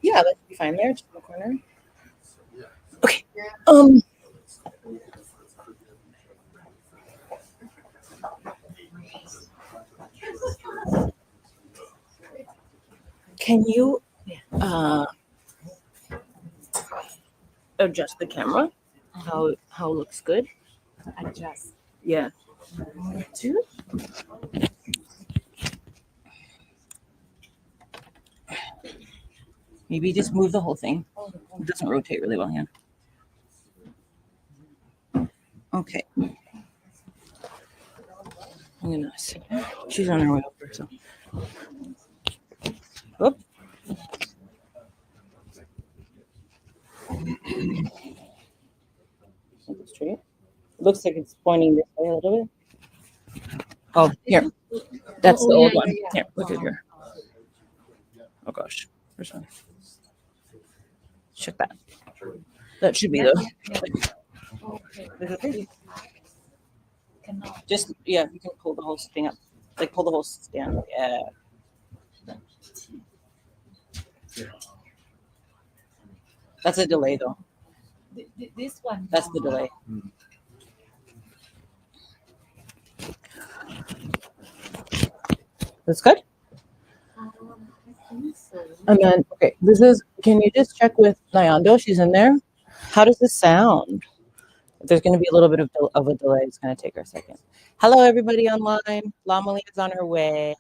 Yeah, that should be fine there, just in the corner. Okay. Um. Can you adjust the camera? How it looks good? Adjust. Yeah. Two. Maybe just move the whole thing. It doesn't rotate really well, yeah. Okay. I'm gonna see. She's on her way over, so. Whoop. Straight. It looks like it's pointing this way a little bit. Oh, here. That's the old one. Here, look at here. Oh gosh. Where's one? Check that. That should be the. Just, yeah, you can pull the whole thing up. Like, pull the whole stand. Yeah. That's a delay, though. This one. That's the delay. That's good? And then, okay, this is, can you just check with Nyando? She's in there. How does this sound? If there's going to be a little bit of a delay, it's going to take her a second. Hello, everybody online. Lamali is on her way.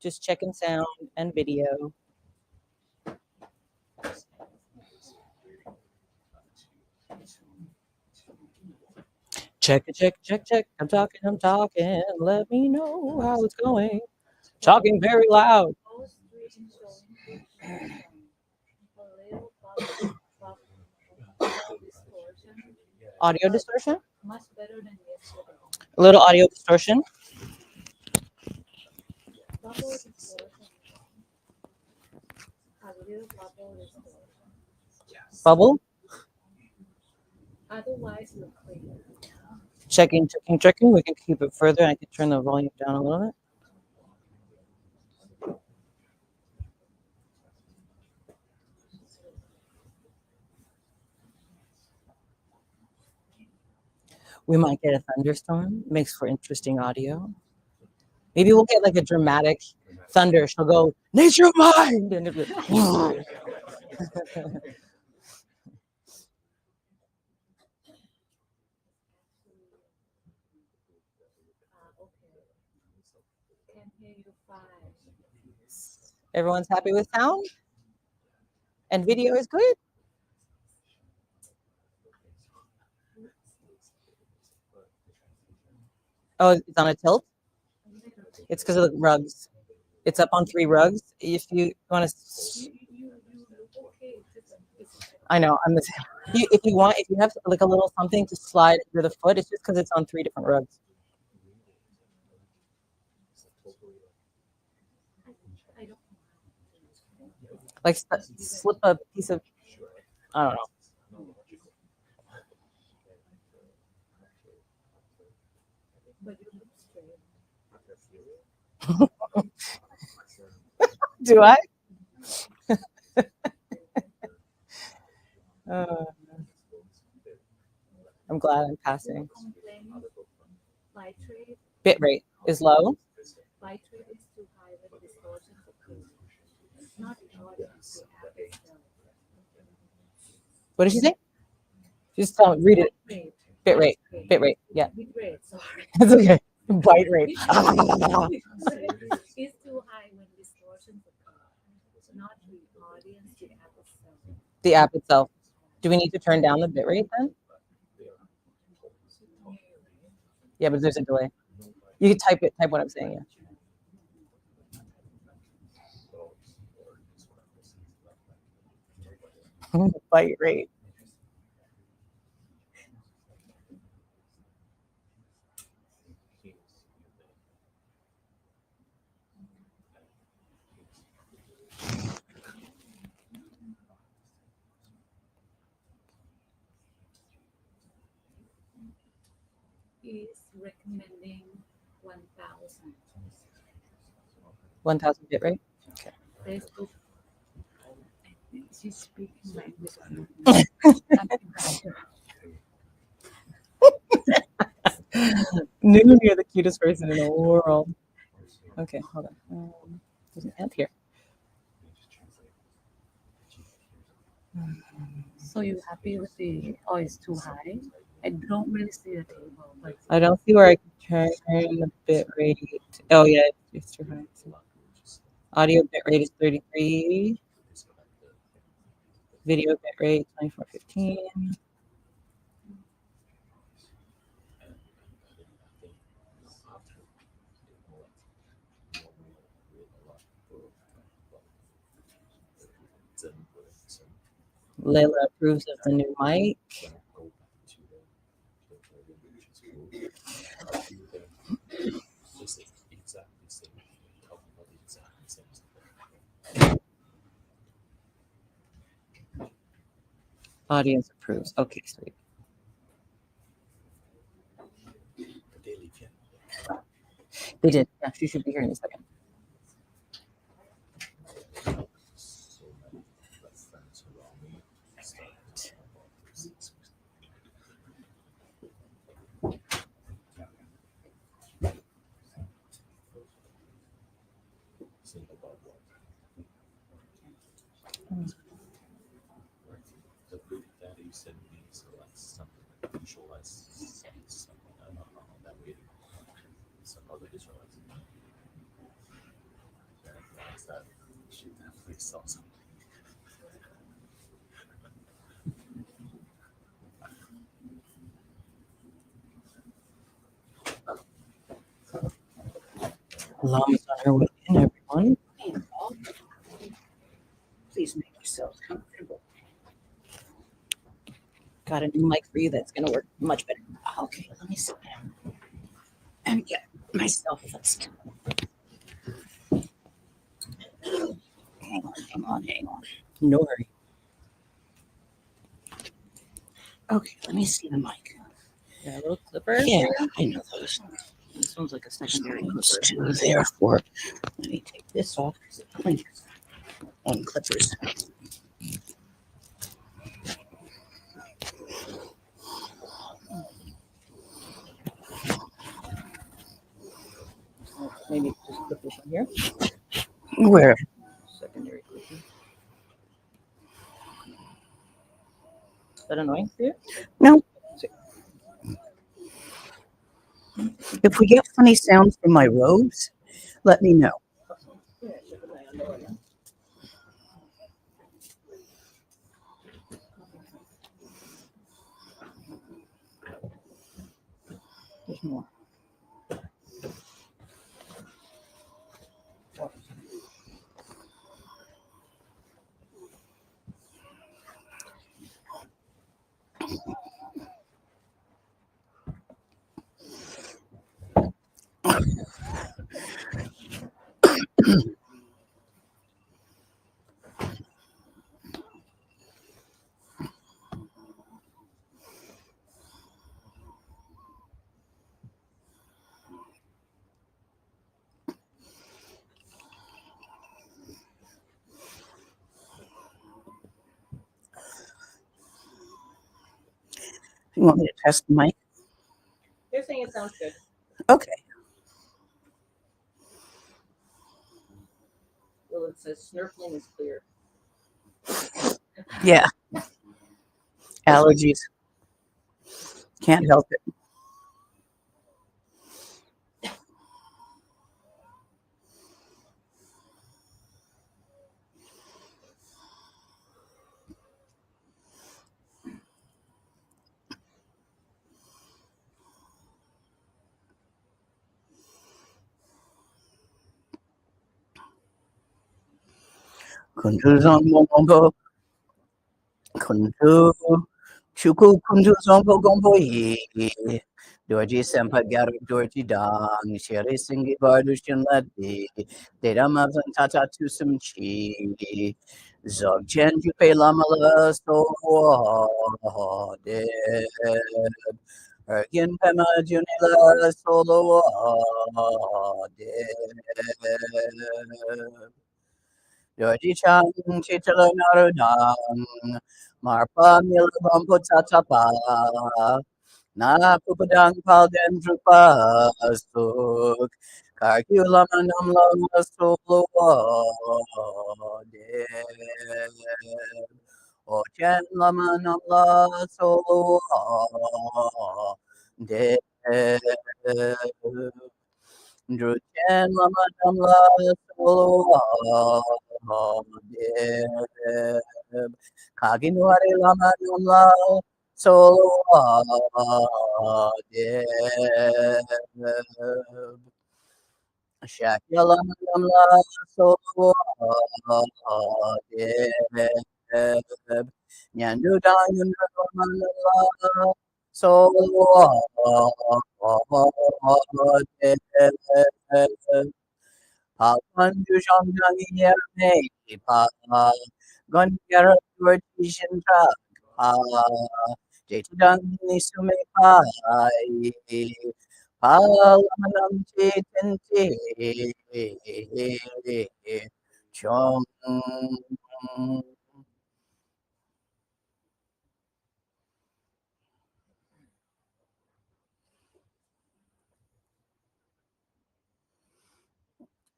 Just checking sound and video. Check it, check, check, check. I'm talking. Let me know how it's going. Talking very loud. Audio distortion? Much better than yesterday. A little audio distortion. Bubble? Otherwise, look clear. Checking, checking, checking. We can keep it further. I can turn the volume down a little bit. We might get a thunderstorm. Makes for interesting audio. Maybe we'll get like a dramatic thunder. She'll go, nature of mind! And it'll be, everyone's happy with sound? And video is good? Oh, it's on a tilt? It's because of the rugs. It's up on 3 rugs. If you want to, I know I'm the same. If you have like a little something to slide under the foot, it's just because it's on 3 different rugs. Like slip a piece of, I don't know. Do I? I'm glad I'm passing. Bit rate is low. What did she say? Just read it. Bit rate. Bit rate. Yeah. It's okay. Bite rate. It's too high when distortions occur. Not the audience, the app itself. The app itself. Do we need to turn down the bit rate then? Yeah, but there's a delay. You can type what I'm saying, yeah. Bite rate. is recommending 1,000. 1,000 bit rate. Okay. Facebook, I think she's speaking language. Noon, you're the cutest person in the world. Okay, hold on. There's an ant here. So you happy with the? Oh, it's too high. I don't really see the table, but I don't see where I can turn the bit rate. Oh yeah, it's too high. Audio bit rate is 33. Video bit rate 2415. Layla approves of the new mic. Audience approves. Okay, sweet. They did. Yeah, she should be here in a second. Lama's on her way in, everyone. please make yourselves comfortable. Got a new mic for you that's going to work much better. Okay, let me sit down and get myself fixed. Hang on. No hurry. Okay, let me see the mic. Got a little clipper. Yeah, I know those. This one's like a secondary Those clipper. two, therefore, let me take this off because it clinks on clippers. Maybe just put this one here. Where? Secondary clipper. Is that annoying for you? No. If we get funny sounds from my robes, let me know. There's more. You want me to test the mic? They're saying it sounds good. Okay. Well, it says snurfling is clear. Yeah. Allergies. Can't help it. Kunju zongo gombo. Kunju. Chuku kunju zongo gombo yi. Dorji sempa garu dorji dang. Sherry singi bardu shinladi. Data mavan tata tu some chi. Zog chen jupe lamala so de. Ergin Pema Junila Solo Georgie Chan Chichalo Narudang Marpa Milabampo Tatapa Na Pupadang Palden Drupasuk Karkulamanam Lama Solo Ochen Lamanam La Solo De Druchen Lamanam La Solo De Kaginwari Lamanam La Solo De Shakyalamanam La Solo De Nyandudan La Solo Papandu Shangangi Yerme Pa Gonyara Turtishan Pa Jetidan Nisume Pa Palamanam Chitente Chong.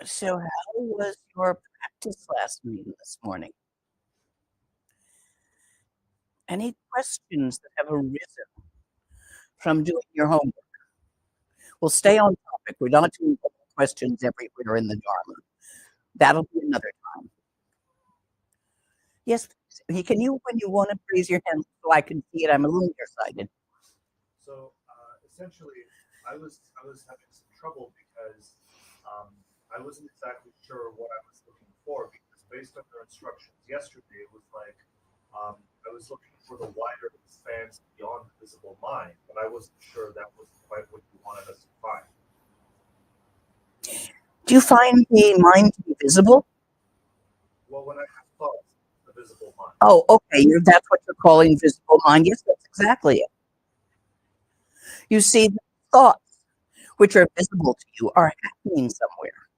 So how was your practice last meeting this morning? Any questions that have arisen from doing your homework? We'll stay on topic. We're not doing questions everywhere in the Dharma. That'll be another time. Yes, can you, when you want to raise your hand so I can see it, I'm a little nearsighted. So essentially, I was having some trouble because I wasn't exactly sure what I was looking for, because based on your instructions yesterday, it was like I was looking for the wider expanse beyond the visible mind, but I wasn't sure that was quite what you wanted us to find. Do you find the mind to be visible? Well, when I have thoughts, the visible mind. Oh, okay. That's what you're calling visible mind. Yes, that's exactly it. You see, the thoughts, which are visible to you, are happening somewhere,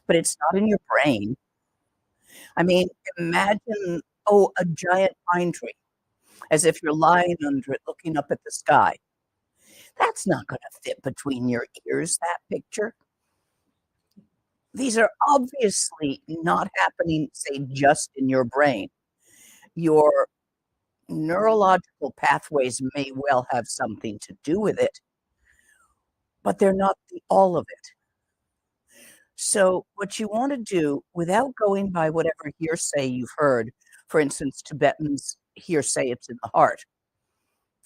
but it's not in your brain. I mean, imagine, a giant pine tree, as if you're lying under it, looking up at the sky. That's not going to fit between your ears, that picture. These are obviously not happening, say, just in your brain. Your neurological pathways may well have something to do with it, but they're not all of it. So what you want to do, without going by whatever hearsay you've heard, for instance, Tibetans hearsay it's in the heart,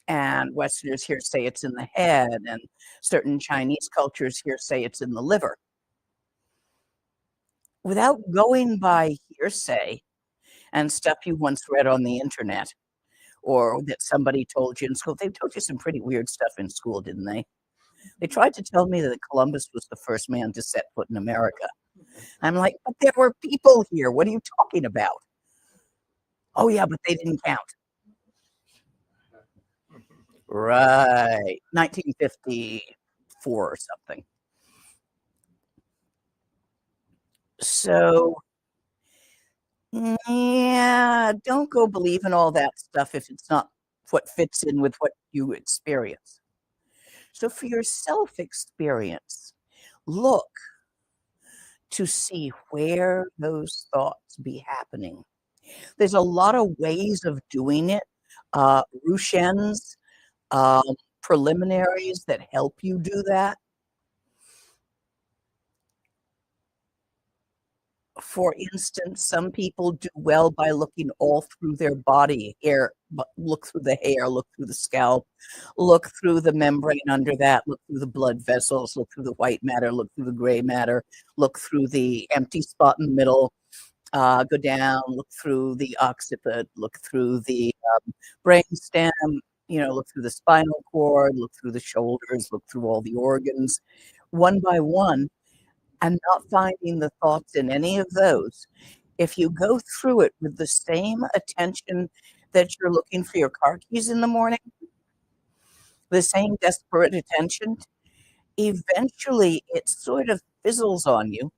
and Westerners hearsay it's in the head, and certain Chinese cultures hearsay it's in the liver. Without going by hearsay and stuff you once read on the internet, or that somebody told you in school. They told you some pretty weird stuff in school, didn't they? They tried to tell me that Columbus was the first man to set foot in America. I'm like, but there were people here. What are you talking about? Oh, yeah, but they didn't count. Right. 1954 or something. So, yeah, don't go believing all that stuff if it's not what fits in with what you experience. So for your self-experience, look to see where those thoughts be happening. There's a lot of ways of doing it. Rushens, preliminaries that help you do that. For instance, some people do well by looking all through their body, look through the hair, look through the scalp, look through the membrane under that, look through the blood vessels, look through the white matter, look through the gray matter, look through the empty spot in the middle, go down, look through the occiput, look through the brain stem, look through the spinal cord, look through the shoulders, look through all the organs, one by one, and not finding the thoughts in any of those. If you go through it with the same attention that you're looking for your car keys in the morning, the same desperate attention, eventually it sort of fizzles on you.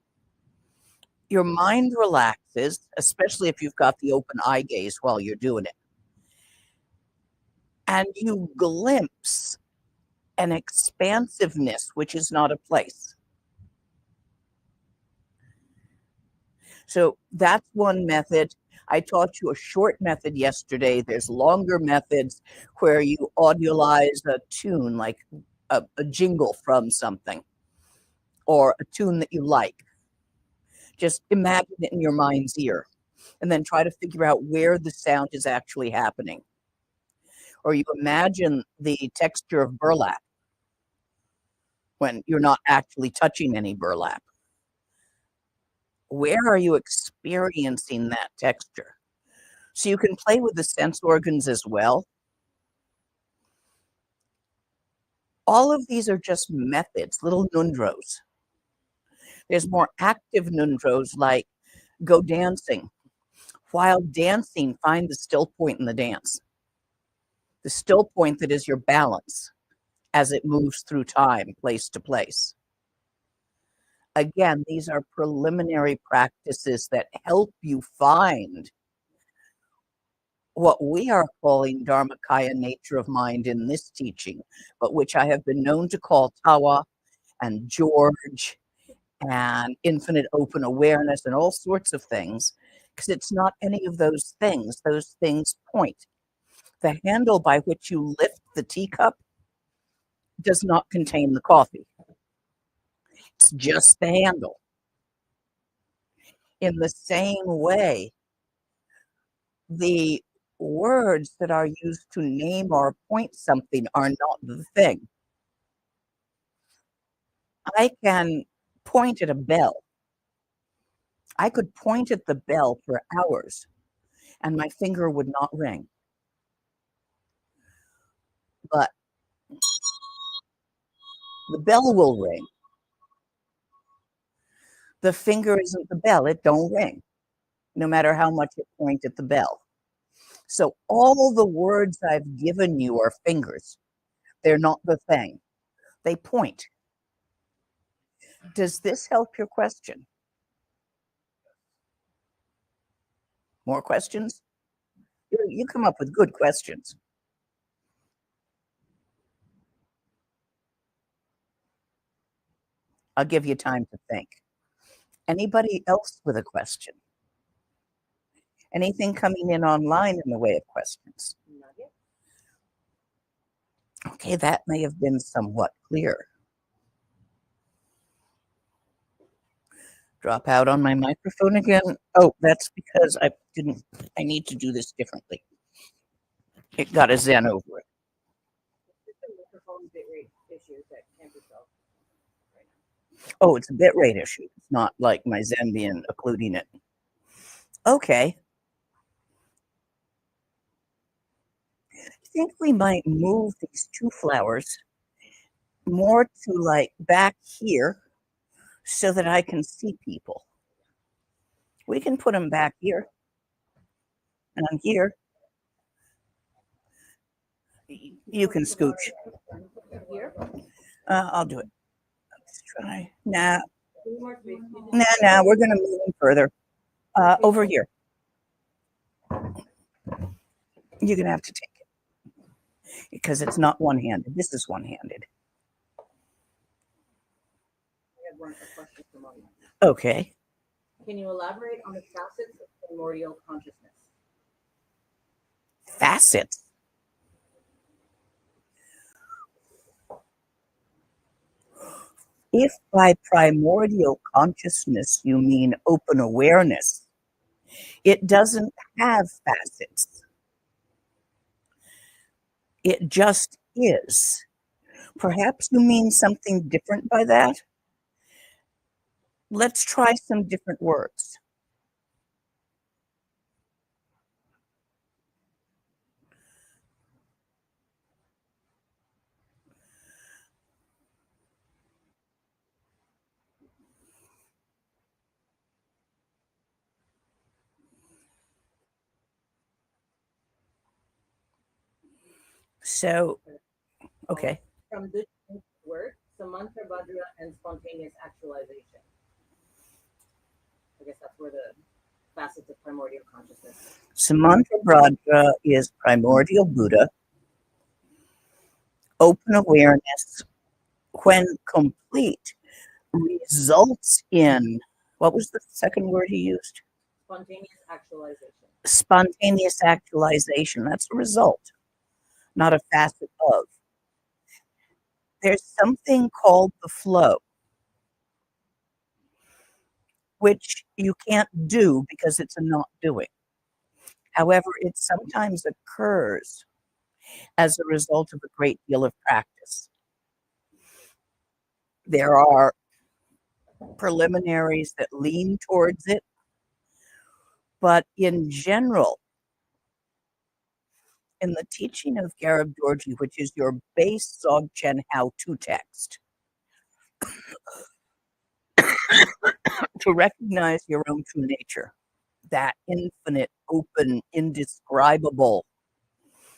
Your mind relaxes, especially if you've got the open eye gaze while you're doing it. And you glimpse an expansiveness, which is not a place. So that's one method. I taught you a short method yesterday. There's longer methods where you audiolize a tune, like a jingle from something, or a tune that you like. Just imagine it in your mind's ear, and then try to figure out where the sound is actually happening. Or you imagine the texture of burlap when you're not actually touching any burlap. Where are you experiencing that texture? So you can play with the sense organs as well. All of these are just methods, little nundros. There's more active nundros like go dancing. While dancing, find the still point in the dance. The still point that is your balance as it moves through time, place to place. Again, these are preliminary practices that help you find what we are calling Dharmakaya nature of mind in this teaching, but which I have been known to call Tawa and George and infinite open awareness and all sorts of things, because it's not any of those things. Those things point. The handle by which you lift the teacup does not contain the coffee. It's just the handle. In the same way, the words that are used to name or point something are not the thing. I can point at a bell. I could point at the bell for hours and my finger would not ring. But the bell will ring. The finger isn't the bell, it don't ring, no matter how much it point at the bell. So all the words I've given you are fingers. They're not the thing. They point. Does this help your question? More questions? You come up with good questions. I'll give you time to think. Anybody else with a question? Anything coming in online in the way of questions? Okay, that may have been somewhat clear. Drop out on my microphone again. Oh, that's because I need to do this differently. It got a Zen over it. Oh, it's a bitrate issue. It's not like my Zen being occluding it. Okay. I think we might move these two flowers more to like back here so that I can see people. We can put them back here and on here. You can scooch. I'll do it. Let's try. Nah, we're going to move them further. Over here. You're going to have to take it because it's not one-handed. This is one-handed. Okay. Can you elaborate on the facets of primordial consciousness? Facets? If by primordial consciousness you mean open awareness, it doesn't have facets. It just is. Perhaps you mean something different by that? Let's try some different words. So Okay. From this work, Samantra Bhadra and spontaneous actualization. I guess that's where the facets of primordial consciousness. Samantra Bhadra is primordial Buddha, open awareness, when complete, results in, what was the second word he used? Spontaneous actualization. Spontaneous actualization. That's a result, not a facet of. There's something called the flow, which you can't do because it's a not doing. However, it sometimes occurs as a result of a great deal of practice. There are preliminaries that lean towards it, but in general, in the teaching of Garib Dorji, which is your base Dzogchen how-to text, to recognize your own true nature, that infinite, open, indescribable,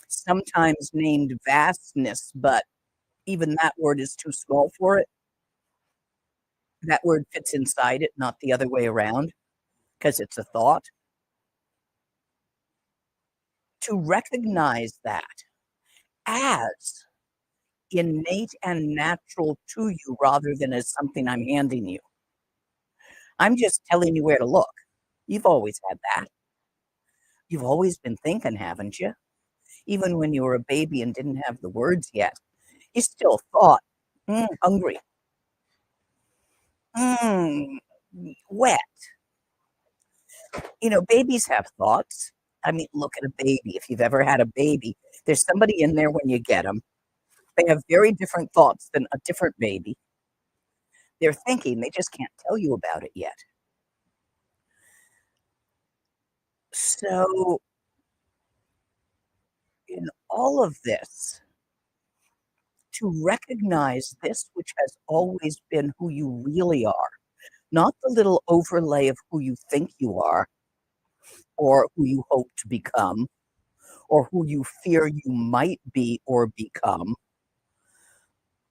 sometimes named vastness, but even that word is too small for it. That word fits inside it, not the other way around, because it's a thought. To recognize that as innate and natural to you rather than as something I'm handing you. I'm just telling you where to look. You've always had that. You've always been thinking, haven't you? Even when you were a baby and didn't have the words yet, you still thought, hungry, wet. You know, babies have thoughts. I mean, look at a baby. If you've ever had a baby, there's somebody in there when you get them. They have very different thoughts than a different baby. They're thinking, they just can't tell you about it yet. So, in all of this, to recognize this, which has always been who you really are, not the little overlay of who you think you are, or who you hope to become, or who you fear you might be or become.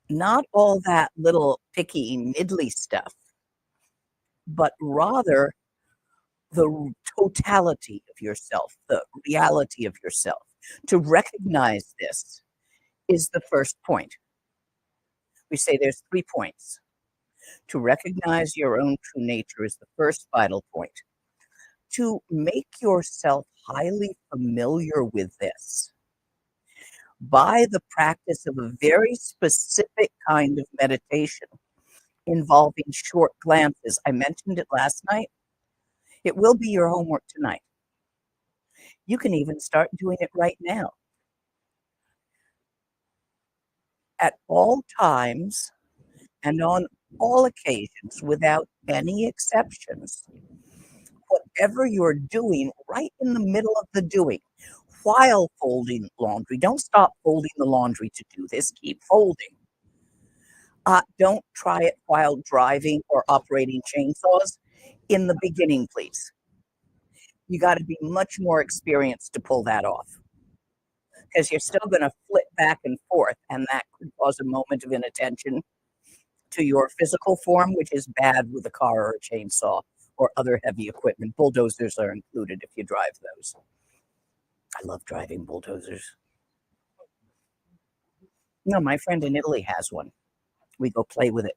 Not all that little picky, niddly stuff, but rather the totality of yourself, the reality of yourself. To recognize this is the first point. We say there's 3 points. To recognize your own true nature is the first vital point. To make yourself highly familiar with this by the practice of a very specific kind of meditation involving short glances. I mentioned it last night. It will be your homework tonight. You can even start doing it right now. At all times and on all occasions, without any exceptions, whatever you're doing, right in the middle of the doing, while folding laundry, don't stop folding the laundry to do this, keep folding. Don't try it while driving or operating chainsaws in the beginning, please. You got to be much more experienced to pull that off, because you're still going to flip back and forth, and that could cause a moment of inattention to your physical form, which is bad with a car or a chainsaw or other heavy equipment. Bulldozers are included if you drive those. I love driving bulldozers. No, my friend in Italy has one. We go play with it.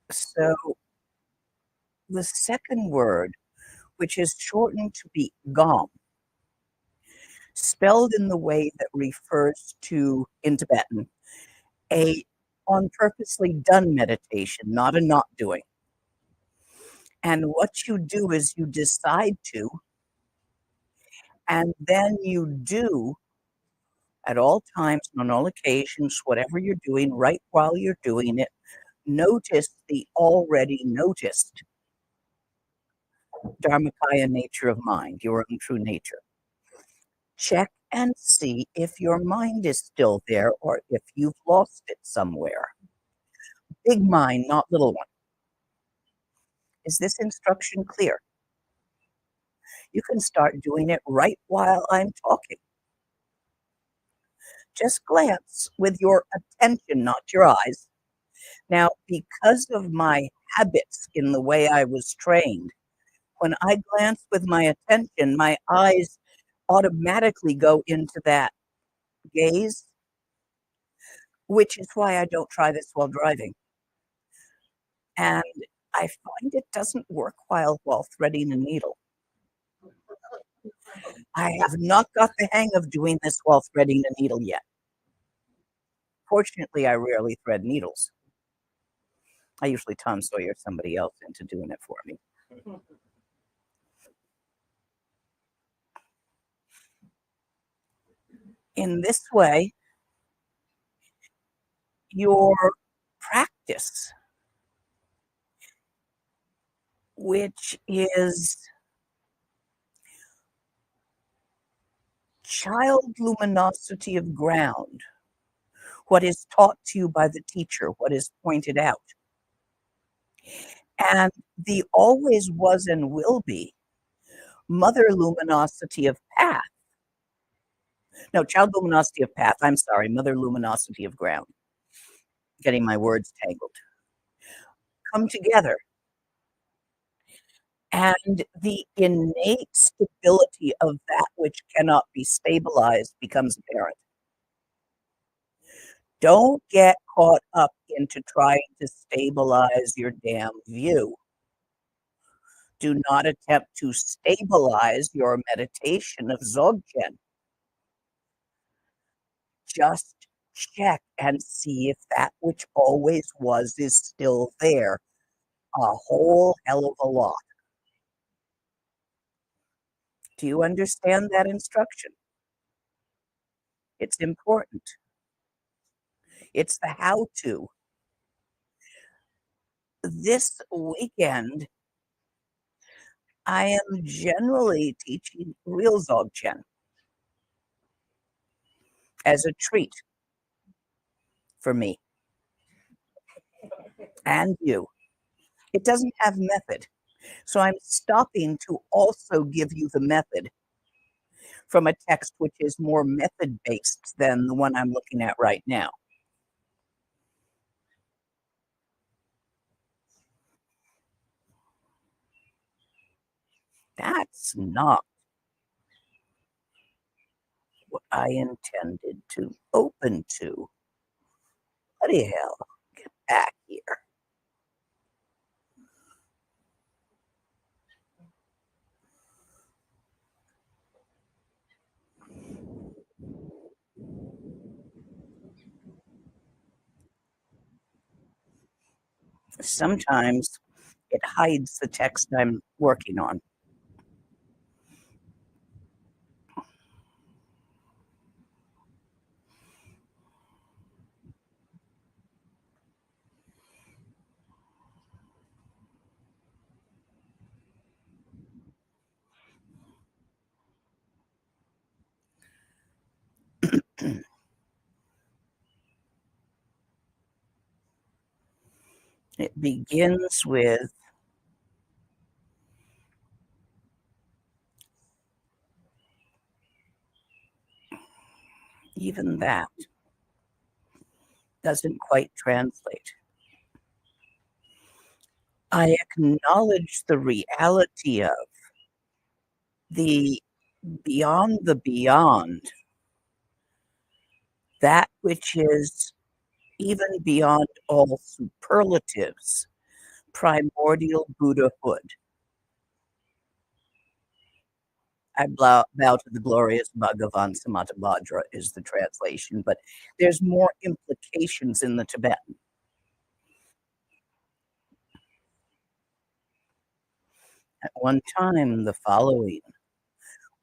So the second word, which is shortened to be gom, spelled in the way that refers to, in Tibetan, a on purposely done meditation, not a not doing. And what you do is you decide to, and then you do at all times, on all occasions, whatever you're doing, right while you're doing it, notice the already noticed Dharmakaya nature of mind, your own true nature. Check and see if your mind is still there or if you've lost it somewhere. Big mind, not little one. Is this instruction clear? You can start doing it right while I'm talking. Just glance with your attention, not your eyes. Now, because of my habits in the way I was trained, when I glance with my attention, my eyes automatically go into that gaze, which is why I don't try this while driving. And I find it doesn't work while threading a needle. I have not got the hang of doing this while threading a needle yet. Fortunately, I rarely thread needles. I usually Tom Sawyer somebody else into doing it for me. In this way, your practice, which is child luminosity of ground, what is taught to you by the teacher, what is pointed out, and the always was and will be mother luminosity of path. No, child luminosity of path. I'm sorry, mother luminosity of ground. Getting my words tangled. Come together. And the innate stability of that which cannot be stabilized becomes apparent. Don't get caught up into trying to stabilize your damn view. Do not attempt to stabilize your meditation of Dzogchen. Just check and see if that which always was is still there. A whole hell of a lot. Do you understand that instruction? It's important. It's the how-to. This weekend, I am generally teaching real Dzogchen as a treat for me and you. It doesn't have method. So I'm stopping to also give you the method from a text which is more method-based than the one I'm looking at right now. That's not what I intended to open to. Bloody hell, get back here. Sometimes it hides the text I'm working on. It begins with even that doesn't quite translate. I acknowledge the reality of the beyond, that which is even beyond all superlatives, primordial Buddhahood. I bow to the glorious Bhagavan Samattabhadra is the translation, but there's more implications in the Tibetan. At one time, the following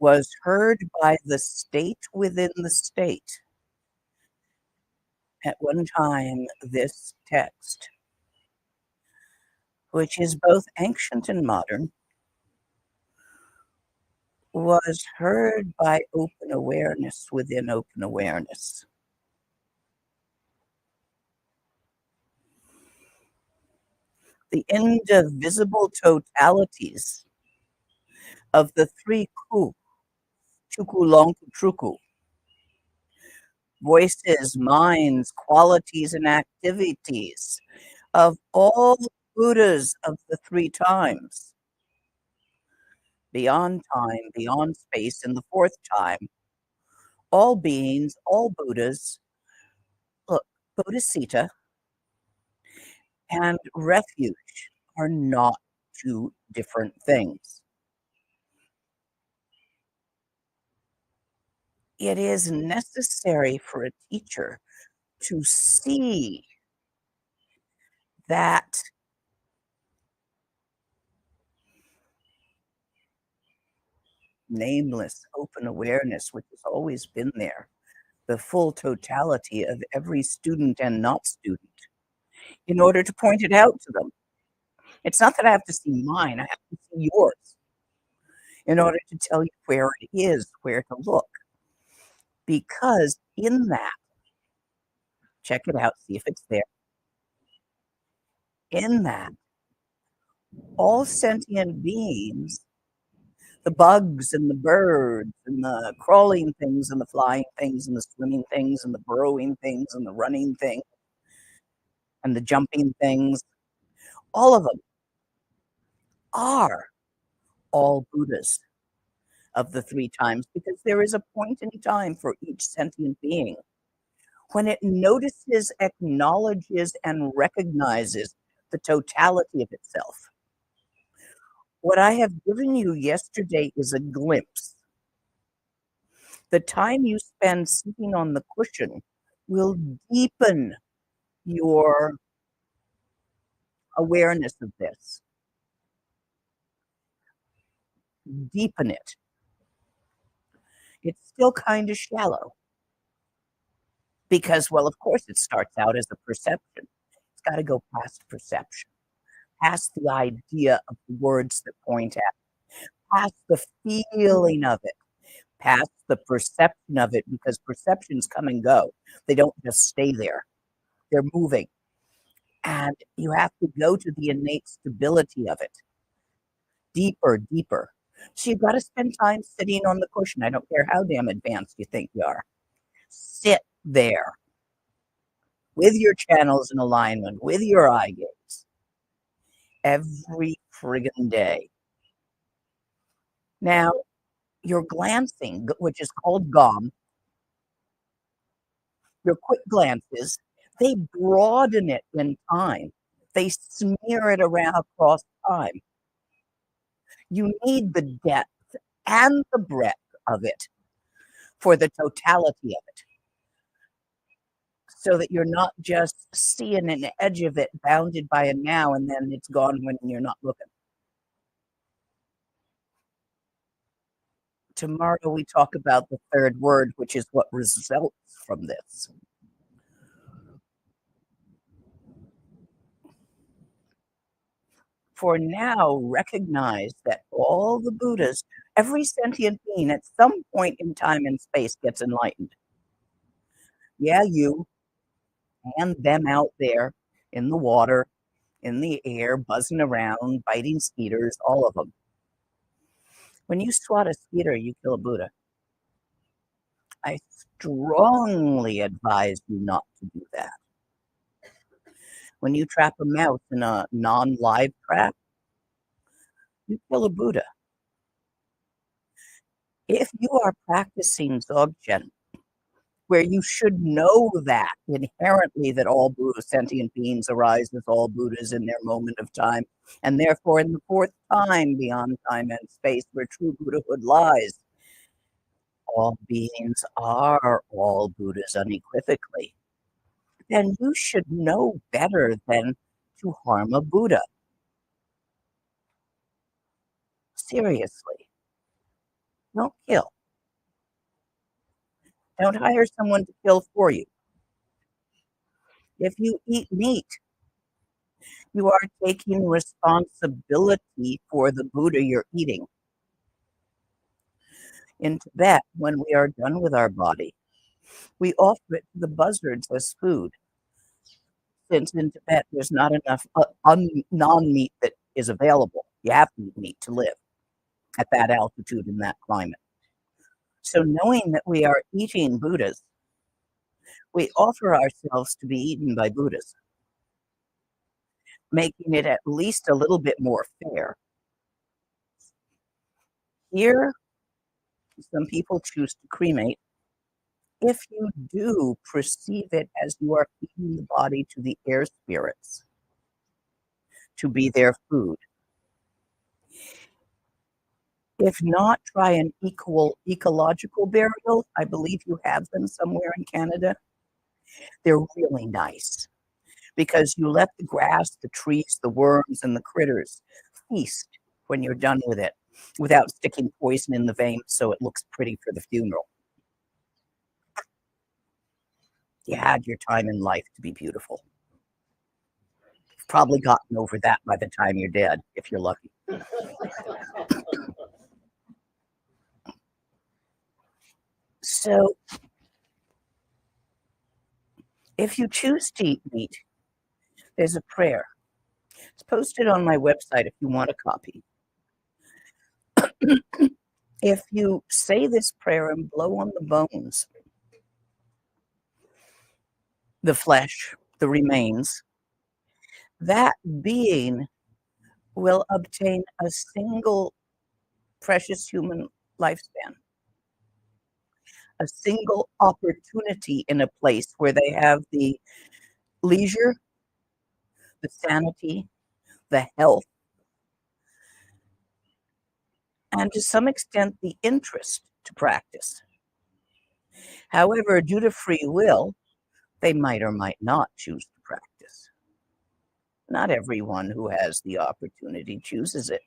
was heard by the state within the state. At one time, this text, which is both ancient and modern, was heard by open awareness within open awareness. The indivisible totalities of the three ku, chuku, longku, truku, voices, minds, qualities, and activities of all Buddhas of the three times, beyond time, beyond space, and the fourth time, all beings, all Buddhas. Look, Bodhisattva and refuge are not two different things. It is necessary for a teacher to see that nameless open awareness, which has always been there, the full totality of every student and not student, in order to point it out to them. It's not that I have to see mine, I have to see yours in order to tell you where it is, where to look. Because in that, check it out, see if it's there. In that, all sentient beings, the bugs and the birds and the crawling things and the flying things and the swimming things and the burrowing things and the running things and the jumping things, all of them are all Buddhas of the three times, because there is a point in time for each sentient being when it notices, acknowledges, and recognizes the totality of itself. What I have given you yesterday is a glimpse. The time you spend sitting on the cushion will deepen your awareness of this. Deepen it. It's still kind of shallow because, well, of course, it starts out as a perception. It's got to go past perception, past the idea of the words that point at it, past the feeling of it, past the perception of it, because perceptions come and go. They don't just stay there. They're moving. And you have to go to the innate stability of it. Deeper, deeper. So you've got to spend time sitting on the cushion. I don't care how damn advanced you think you are. Sit there with your channels in alignment, with your eye gaze, every friggin' day. Now, you're glancing, which is called GOM, your quick glances, they broaden it in time. They smear it around across time. You need the depth and the breadth of it for the totality of it, so that you're not just seeing an edge of it bounded by a now and then it's gone when you're not looking. Tomorrow we talk about the third word, which is what results from this. For now, recognize that all the Buddhas, every sentient being at some point in time and space gets enlightened. Yeah, you and them out there in the water, in the air, buzzing around, biting skeeters, all of them. When you swat a skeeter, you kill a Buddha. I strongly advise you not to do that. When you trap a mouse in a non-live trap, you kill a Buddha. If you are practicing Dzogchen, where you should know that inherently that all Buddha sentient beings arise as all Buddhas in their moment of time, and therefore in the fourth time beyond time and space where true Buddhahood lies, all beings are all Buddhas unequivocally, then you should know better than to harm a Buddha. Seriously. Don't kill. Don't hire someone to kill for you. If you eat meat, you are taking responsibility for the Buddha you're eating. In Tibet, when we are done with our body, we offer it to the buzzards as food. Since in Tibet there's not enough non-meat that is available. You have to eat meat to live at that altitude in that climate. So knowing that we are eating Buddhas, We offer ourselves to be eaten by Buddhas, making it at least a little bit more fair. Here, some people choose to cremate. If you do perceive it as you are feeding the body to the air spirits to be their food, if not, try an ecological burial. I believe you have them somewhere in Canada. They're really nice because you let the grass, the trees, the worms, and the critters feast when you're done with it without sticking poison in the veins so it looks pretty for the funeral. You had your time in life to be beautiful. You've probably gotten over that by the time you're dead, if you're lucky. So, if you choose to eat meat, there's a prayer. It's posted on my website if you want a copy. If you say this prayer and blow on the bones, the flesh, the remains, that being will obtain a single precious human lifespan, a single opportunity in a place where they have the leisure, the sanity, the health, and to some extent the interest to practice. However, due to free will, they might or might not choose to practice. Not everyone who has the opportunity chooses it.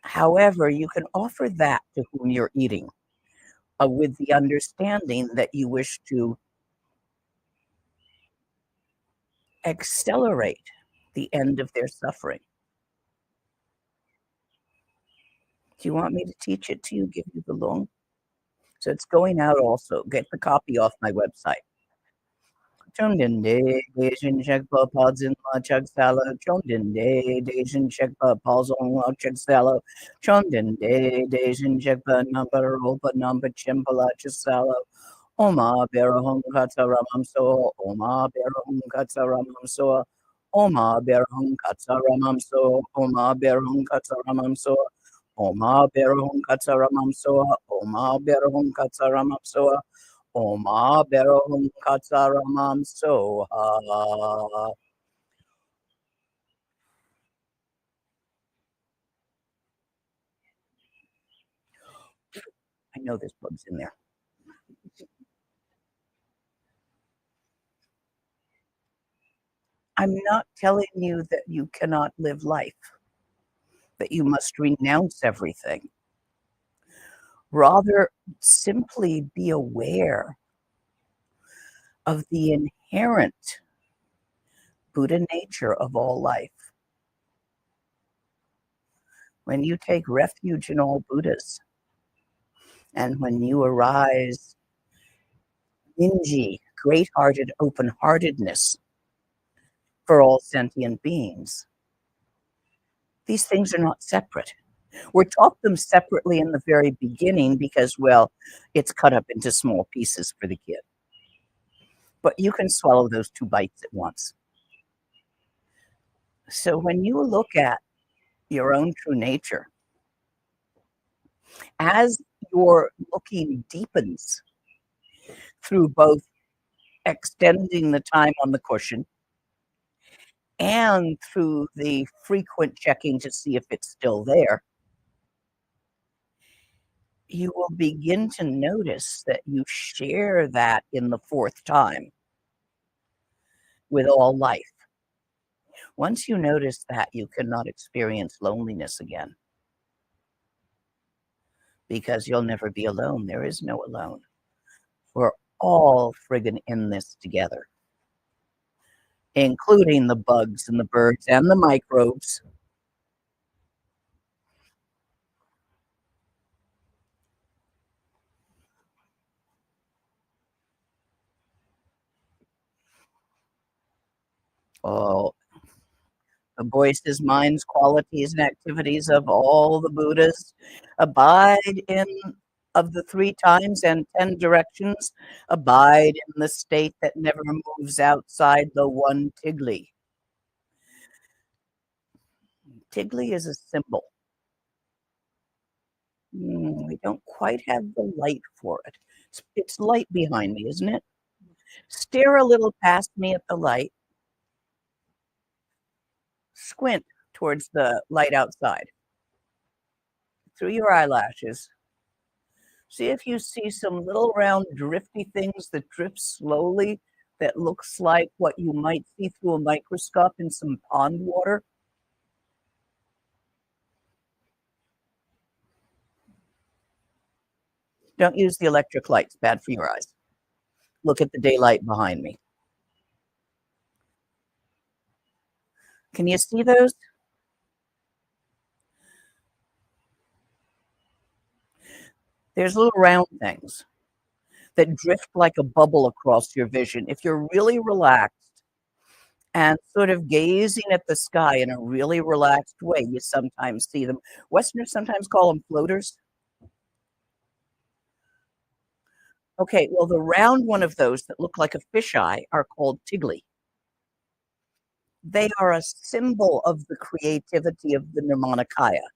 However, you can offer that to whom you're eating with the understanding that you wish to accelerate the end of their suffering. Do you want me to teach it to you, give you the lung? So it's going out also. Get the copy off my website. Chondinde, Dejin Shekpa Podzin La Chug Sala, Chondinde, Dejin Shekpa Palzon La Chug Sala, Chondinde, Dejin Shekpa Number Opa Number Chimpala Chisala, Oma Berahum Katsa Ramam So, Oma Berahum Katsa Ramam So, Oma Berahum Katsa Ramam So, Oma Berahum Katsa Ramam So, Oma Berahum Katsa Ramam So, Oma Berahum Katsa Ramam So, Oma Berahum Katsa Ramam Soha. I know there's bugs in there. I'm not telling you that you cannot live life, that you must renounce everything. Rather, simply be aware of the inherent Buddha nature of all life. When you take refuge in all Buddhas, and when you arise Ninji, great-hearted open-heartedness for all sentient beings, these things are not separate. We're taught them separately in the very beginning because, well, it's cut up into small pieces for the kid. But you can swallow those 2 bites at once. So when you look at your own true nature, as your looking deepens through both extending the time on the cushion and through the frequent checking to see if it's still there, you will begin to notice that you share that in the 4th time with all life. Once you notice that, you cannot experience loneliness again because you'll never be alone. There is no alone. We're all friggin' in this together, including the bugs and the birds and the microbes. Oh, the voices, minds, qualities, and activities of all the Buddhas abide in of the 3 times and 10 directions, abide in the state that never moves outside the one Tigly. Tigly is a symbol. We don't quite have the light for it. It's light behind me, isn't it? Stare a little past me at the light. Squint towards the light outside. Through your eyelashes. See if you see some little round drifty things that drift slowly that looks like what you might see through a microscope in some pond water. Don't use the electric light. It's bad for your eyes. Look at the daylight behind me. Can you see those? There's little round things that drift like a bubble across your vision. If you're really relaxed and sort of gazing at the sky in a really relaxed way, you sometimes see them. Westerners sometimes call them floaters. Okay, well, the round one of those that look like a fisheye are called Tigly. They are a symbol of the creativity of the Nirmanakaya.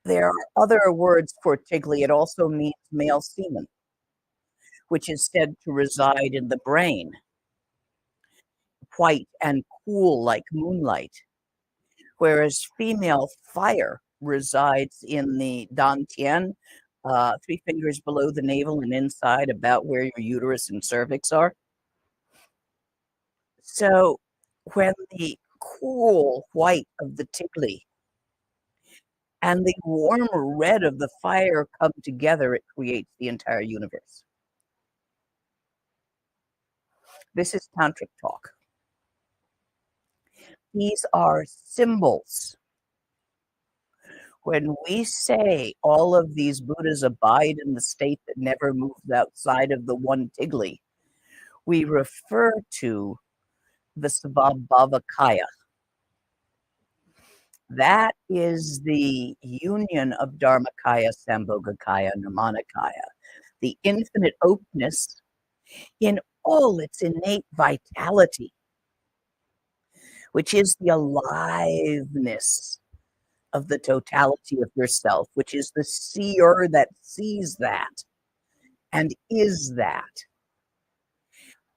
There are other words for Tigly. It also means male semen, which is said to reside in the brain, white and cool like moonlight, whereas female fire resides in the dantian, 3 fingers below the navel and inside about where your uterus and cervix are. So when the cool white of the Tigly and the warmer red of the fire come together, it creates the entire universe. This is tantric talk. These are symbols. When we say all of these Buddhas abide in the state that never moves outside of the one Tigly, we refer to the Svabhavakaya. That is the union of Dharmakaya, Sambhogakaya, Nirmanakaya, the infinite openness in all its innate vitality, which is the aliveness of the totality of yourself, which is the seer that sees that and is that.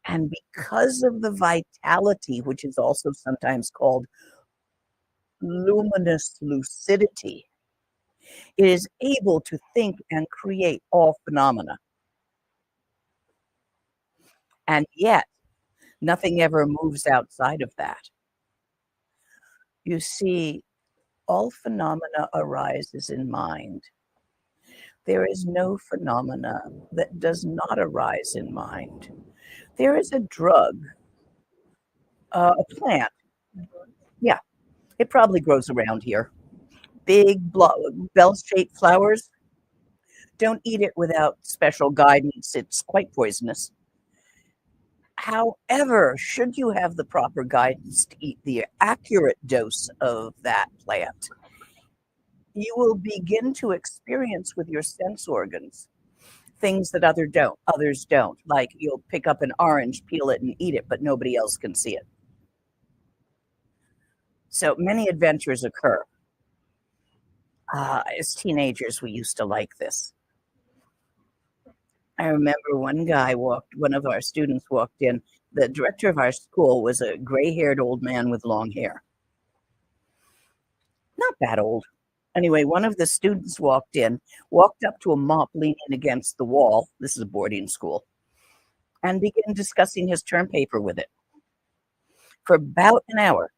And because of the vitality, which is also sometimes called luminous lucidity, it is able to think and create all phenomena. And yet, nothing ever moves outside of that. You see, all phenomena arises in mind. There is no phenomena that does not arise in mind. There is a drug, a plant. Yeah, it probably grows around here. Big bell-shaped flowers. Don't eat it without special guidance. It's quite poisonous. However, should you have the proper guidance to eat the accurate dose of that plant, you will begin to experience with your sense organs things that others don't. Like you'll pick up an orange, peel it, and eat it, but nobody else can see it. So many adventures occur. As teenagers, we used to like this. I remember one of our students walked in. The director of our school was a gray-haired old man with long hair. Not that old. Anyway, one of the students walked up to a mop leaning against the wall. This is a boarding school. And began discussing his term paper with it for about an hour.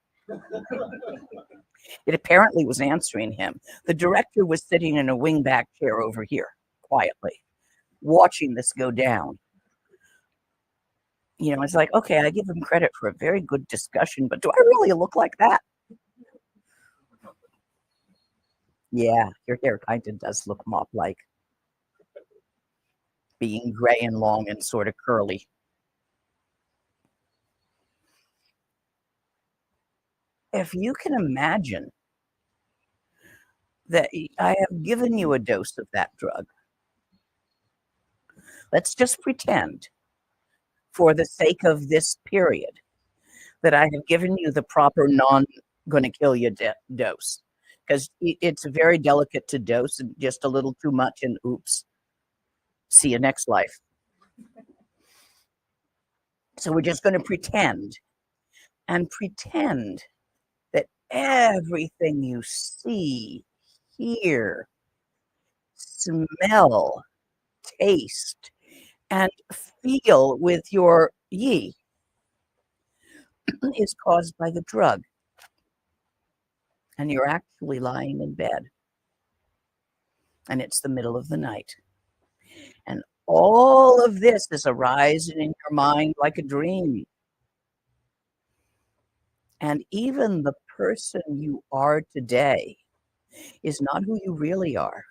It apparently was answering him. The director was sitting in a wingback chair over here, quietly, watching this go down. You know, it's like, okay, I give him credit for a very good discussion, but do I really look like that? Yeah, your hair kind of does look mop-like, being gray and long and sort of curly. If you can imagine that I have given you a dose of that drug. Let's just pretend, for the sake of this period, that I have given you the proper non-going-to-kill-you dose. Because it's very delicate to dose, and just a little too much, and oops, see you next life. So we're just going to pretend that everything you see, hear, smell, taste, and feel with your yi is caused by the drug. And you're actually lying in bed. And it's the middle of the night. And all of this is arising in your mind like a dream. And even the person you are today is not who you really are.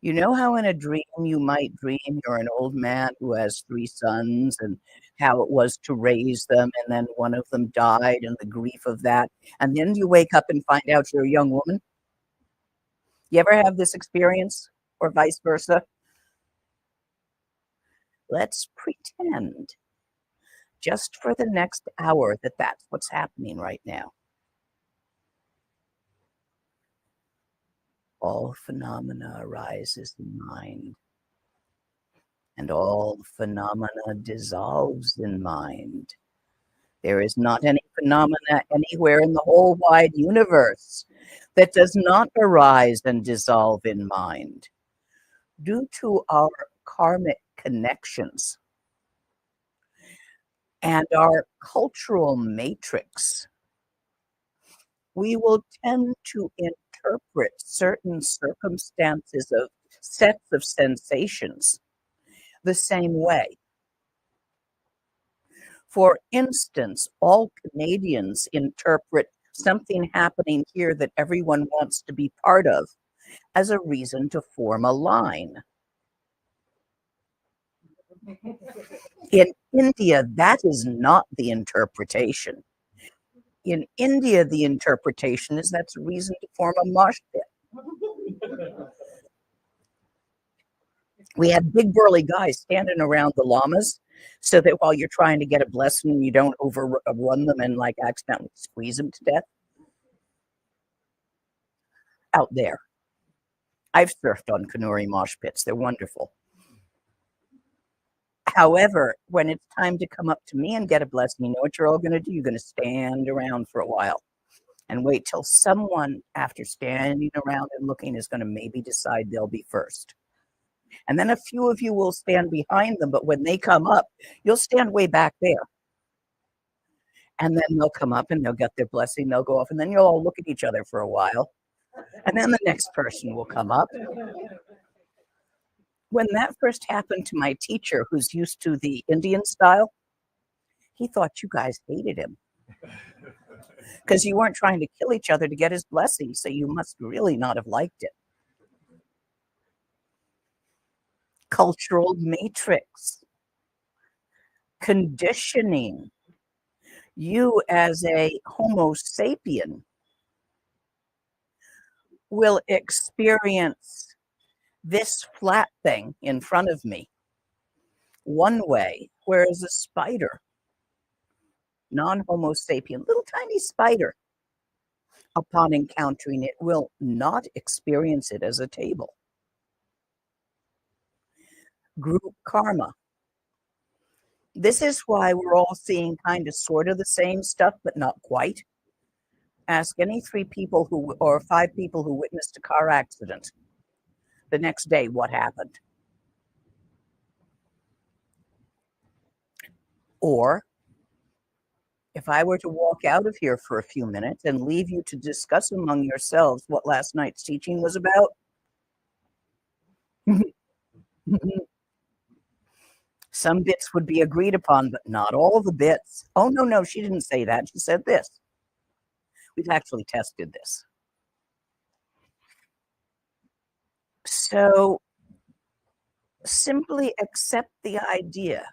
You know how in a dream you might dream you're an old man who has 3 sons and how it was to raise them, and then one of them died and the grief of that. And then you wake up and find out you're a young woman? You ever have this experience, or vice versa? Let's pretend just for the next hour that that's what's happening right now. All phenomena arises in mind, and all phenomena dissolves in mind. There is not any phenomena anywhere in the whole wide universe that does not arise and dissolve in mind. Due to our karmic connections and our cultural matrix, we will tend to interpret certain circumstances of sets of sensations the same way. For instance, all Canadians interpret something happening here that everyone wants to be part of as a reason to form a line. In India, that is not the interpretation. In India, the interpretation is that's a reason to form a mosh pit. We have big burly guys standing around the llamas so that while you're trying to get a blessing, you don't overrun them and like accidentally squeeze them to death. Out there. I've surfed on Kanuri mosh pits. They're wonderful. However, when it's time to come up to me and get a blessing, you know what you're all going to do? You're going to stand around for a while and wait till someone, after standing around and looking, is going to maybe decide they'll be first. And then a few of you will stand behind them, but when they come up, you'll stand way back there. And then they'll come up and they'll get their blessing, they'll go off, and then you'll all look at each other for a while. And then the next person will come up. When that first happened to my teacher, who's used to the Indian style, he thought you guys hated him. Because you weren't trying to kill each other to get his blessing, so you must really not have liked it. Cultural matrix. Conditioning. You as a Homo sapien will experience this flat thing in front of me one way, whereas a spider, non-Homo sapien, little tiny spider, upon encountering it, will not experience it as a table. Group karma. This is why we're all seeing kind of sort of the same stuff, but not quite. Ask any 3 people or 5 people who witnessed a car accident. The next day, what happened? Or if I were to walk out of here for a few minutes and leave you to discuss among yourselves what last night's teaching was about, some bits would be agreed upon, but not all the bits. Oh, no, she didn't say that. She said this. We've actually tested this. So simply accept the idea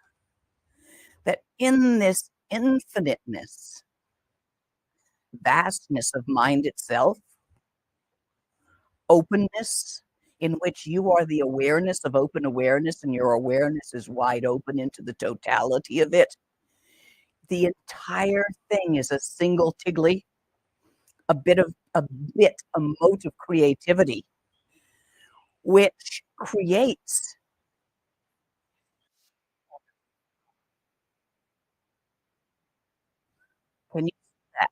that in this infiniteness, vastness of mind itself, openness in which you are the awareness of open awareness, and your awareness is wide open into the totality of it. The entire thing is a single Tigly, a mote of creativity, which creates. Can you see that?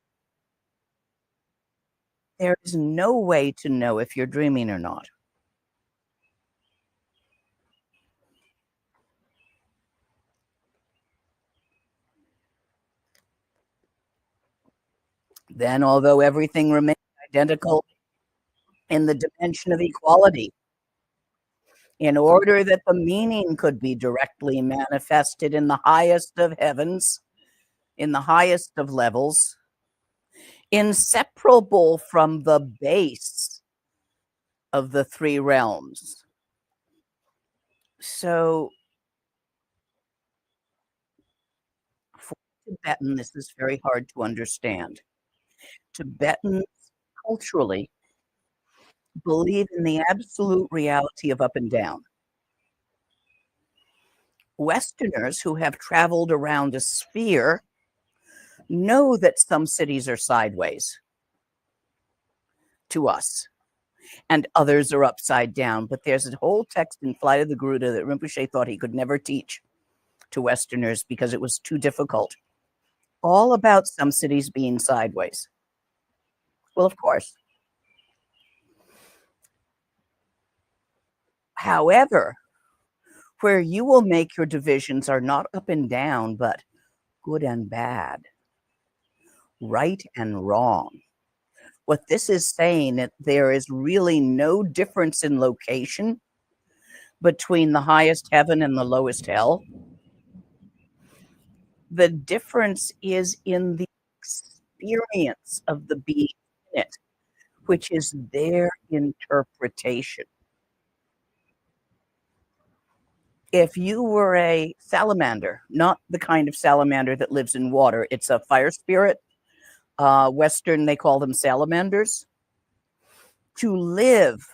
There is no way to know if you're dreaming or not. Then, although everything remains identical in the dimension of equality, in order that the meaning could be directly manifested in the highest of heavens, in the highest of levels, inseparable from the base of the three realms. So, for Tibetan, this is very hard to understand. Tibetans culturally believe in the absolute reality of up and down. Westerners who have traveled around a sphere know that some cities are sideways to us and others are upside down. But there's a whole text in Flight of the Garuda that Rinpoche thought he could never teach to Westerners because it was too difficult. All about some cities being sideways. Well, of course. However, where you will make your divisions are not up and down, but good and bad, right and wrong. What this is saying that there is really no difference in location between the highest heaven and the lowest hell. The difference is in the experience of the being in it, which is their interpretation. If you were a salamander, not the kind of salamander that lives in water, it's a fire spirit. Western, they call them salamanders. To live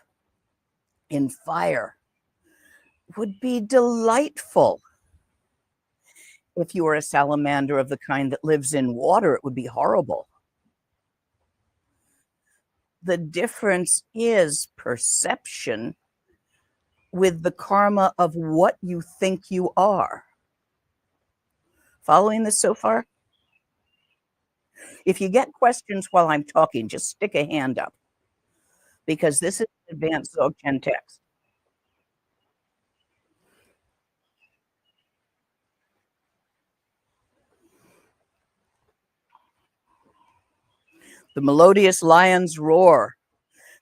in fire would be delightful. If you were a salamander of the kind that lives in water, it would be horrible. The difference is perception with the karma of what you think you are. Following this so far? If you get questions while I'm talking, just stick a hand up, because this is advanced Dzogchen text. The melodious lion's roar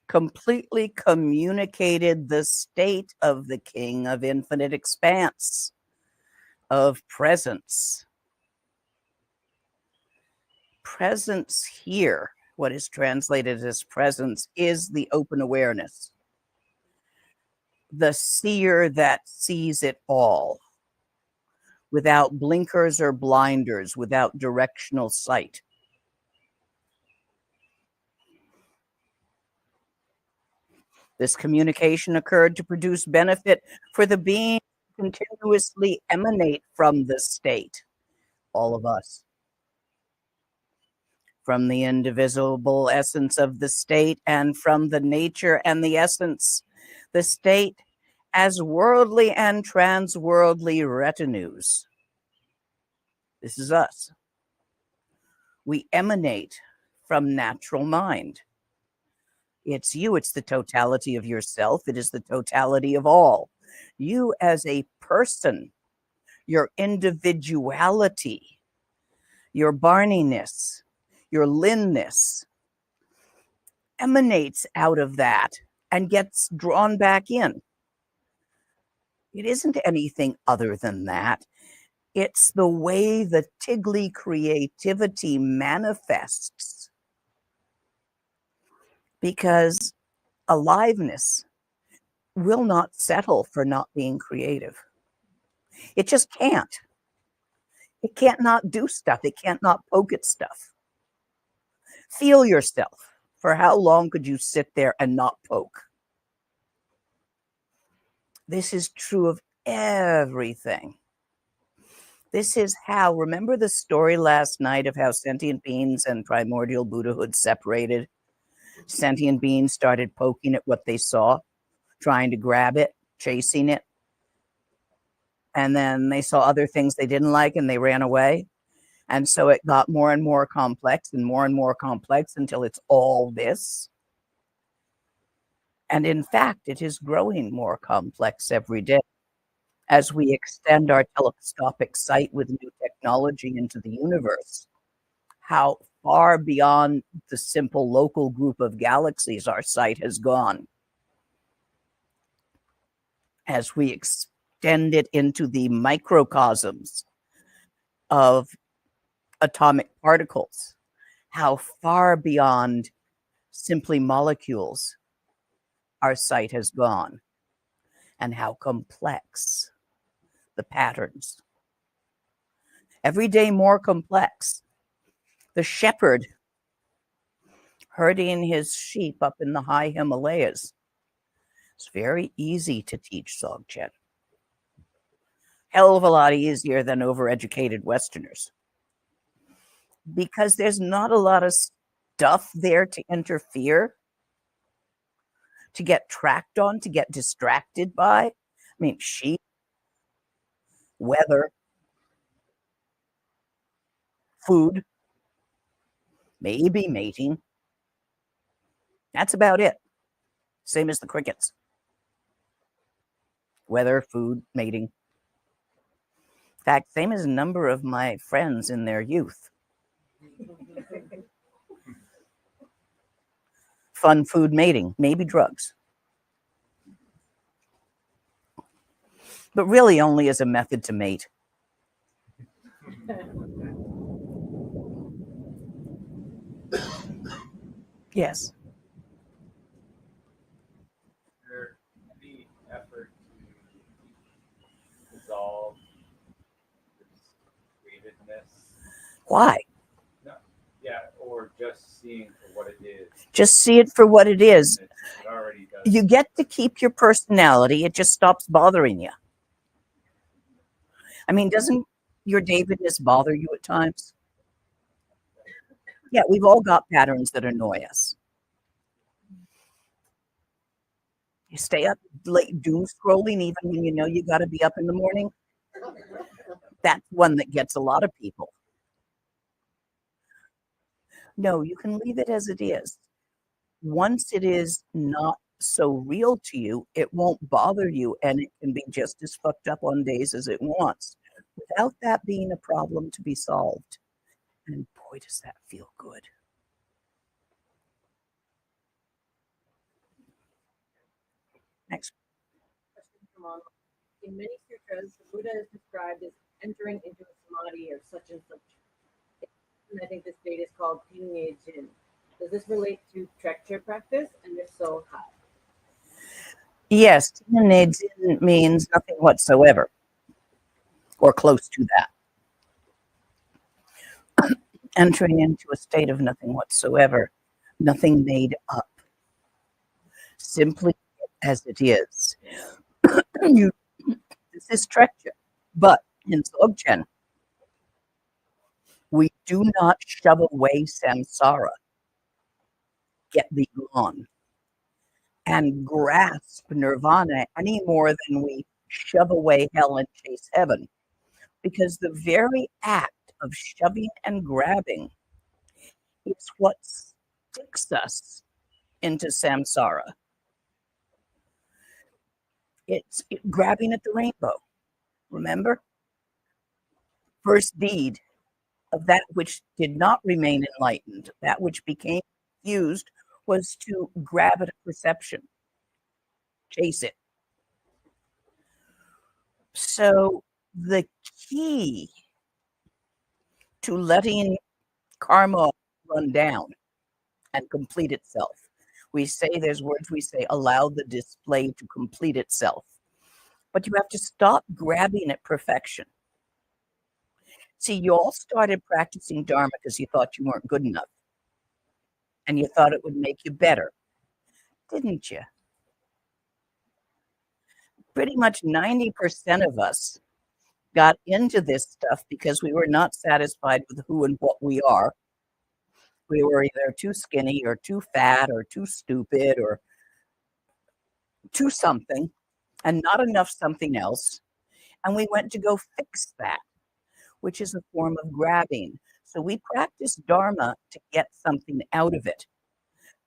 completely communicated the state of the king of infinite expanse, of presence. Presence here, what is translated as presence, is the open awareness. The seer that sees it all, without blinkers or blinders, without directional sight. This communication occurred to produce benefit for the being continuously emanate from the state, all of us, from the indivisible essence of the state and from the nature and the essence, the state as worldly and transworldly retinues. This is us. We emanate from natural mind. It's you, it's the totality of yourself, it is the totality of all. You as a person, your individuality, your Barneyness, your Linness emanates out of that and gets drawn back in. It isn't anything other than that. It's the way the Tigly creativity manifests. Because aliveness will not settle for not being creative. It just can't. It can't not do stuff. It can't not poke at stuff. Feel yourself. For how long could you sit there and not poke? This is true of everything. This is how, remember the story last night of how sentient beings and primordial Buddhahood separated? Sentient beings started poking at what they saw, trying to grab it, chasing it. And then they saw other things they didn't like and they ran away. And so it got more and more complex until it's all this. And in fact, it is growing more complex every day as we extend our telescopic sight with new technology into the universe. How far beyond the simple local group of galaxies our sight has gone. As we extend it into the microcosms of atomic particles, how far beyond simply molecules our sight has gone, and how complex the patterns. Every day more complex. The shepherd herding his sheep up in the high Himalayas. It's very easy to teach Dzogchen. Hell of a lot easier than overeducated Westerners. Because there's not a lot of stuff there to interfere, to get tracked on, to get distracted by. I mean, sheep, weather, food, maybe mating. That's about it. Same as the crickets. Weather, food, mating. In fact, same as a number of my friends in their youth. Fun, food, mating, maybe drugs. But really only as a method to mate. Yes. Is there any effort to dissolve this createdness? Why? No. Yeah, or just seeing for what it is. Just see it for what it is. It already does. You get to keep your personality. It just stops bothering you. I mean, doesn't your Davidness bother you at times? Yeah, we've all got patterns that annoy us. You stay up late doom scrolling even when you know you got to be up in the morning. That's one that gets a lot of people. No, you can leave it as it is. Once it is not so real to you, it won't bother you, and it can be just as fucked up on days as it wants, without that being a problem to be solved. And boy, does that feel good. Next. In many sutras, the Buddha is described as entering into a samadhi of such and such. And I think this state is called Tigly. Does this relate to Trekchö practice? And if so, how? Yes, Tigly means nothing whatsoever, or close to that. Entering into a state of nothing whatsoever, nothing made up, simply as it is. This is Trekchö, but in Dzogchen, we do not shove away samsara, get thee gone, and grasp nirvana any more than we shove away hell and chase heaven. Because the very act of shoving and grabbing is what sticks us into samsara. It's grabbing at the rainbow. Remember? First deed of that which did not remain enlightened, that which became confused, was to grab at a perception, chase it. So the key to letting karma run down and complete itself, we say, there's words we say, allow the display to complete itself. But you have to stop grabbing at perfection. See, you all started practicing Dharma because you thought you weren't good enough. And you thought it would make you better, didn't you? pretty much 90% of us got into this stuff because we were not satisfied with who and what we are. We were either too skinny or too fat or too stupid or too something and not enough something else. And we went to go fix that, which is a form of grabbing. So we practice Dharma to get something out of it,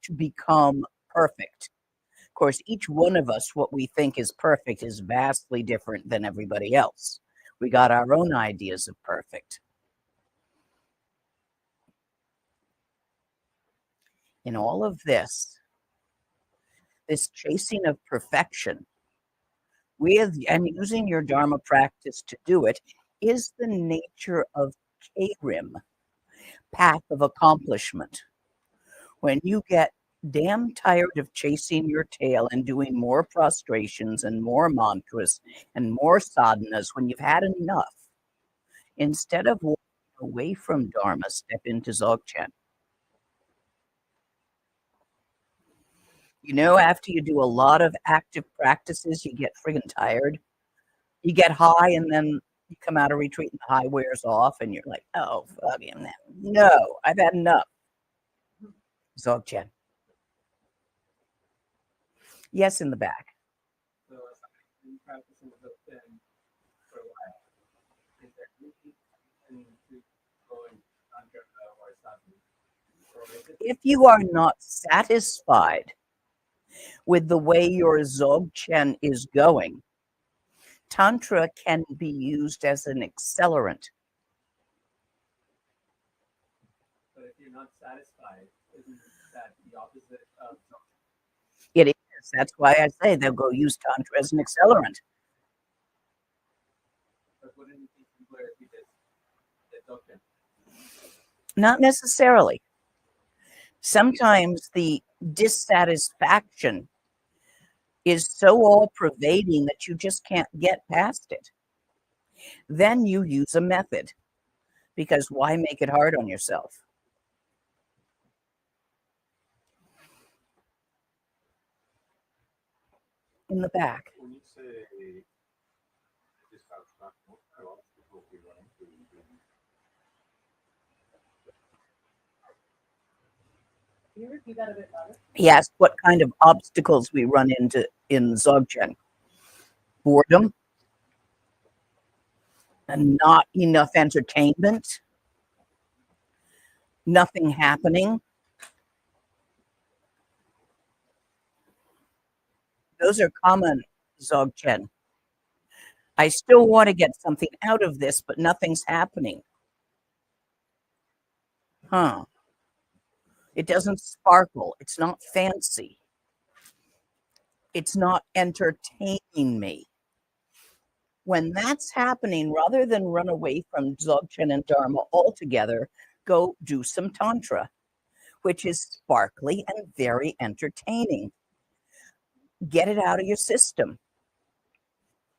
to become perfect. Of course, each one of us, what we think is perfect is vastly different than everybody else. We got our own ideas of perfect. In all of this chasing of perfection, and using your Dharma practice to do it, is the nature of K-rim, path of accomplishment. When you get damn tired of chasing your tail and doing more prostrations and more mantras and more sadhanas, when you've had enough, instead of walking away from Dharma, step into Dzogchen. You know, after you do a lot of active practices, you get friggin' tired. You get high and then you come out of retreat and the high wears off and you're like, oh, fucking no, I've had enough. Dzogchen. Yes, in the back. So as I've been practicing Dzogchen for a while, is there anything to going Tantra or sadhana? If you are not satisfied with the way your Dzogchen is going, Tantra can be used as an accelerant. But if you're not satisfied, isn't that the opposite of Dzogchen? It is. That's why I say they'll go use Tantra as an accelerant. But wouldn't it be simpler if you did Dzogchen? Not necessarily. Sometimes the dissatisfaction is so all-pervading that you just can't get past it. Then you use a method, because why make it hard on yourself? In the back. When you say dissatisfaction, what kind of obstacles do you run into? Can you repeat that a bit louder? He asked what kind of obstacles we run into in Dzogchen. Boredom, and not enough entertainment, nothing happening. Those are common Dzogchen. I still want to get something out of this, but nothing's happening. Huh. It doesn't sparkle. It's not fancy. It's not entertaining me. When that's happening, rather than run away from Dzogchen and Dharma altogether, go do some Tantra, which is sparkly and very entertaining. Get it out of your system.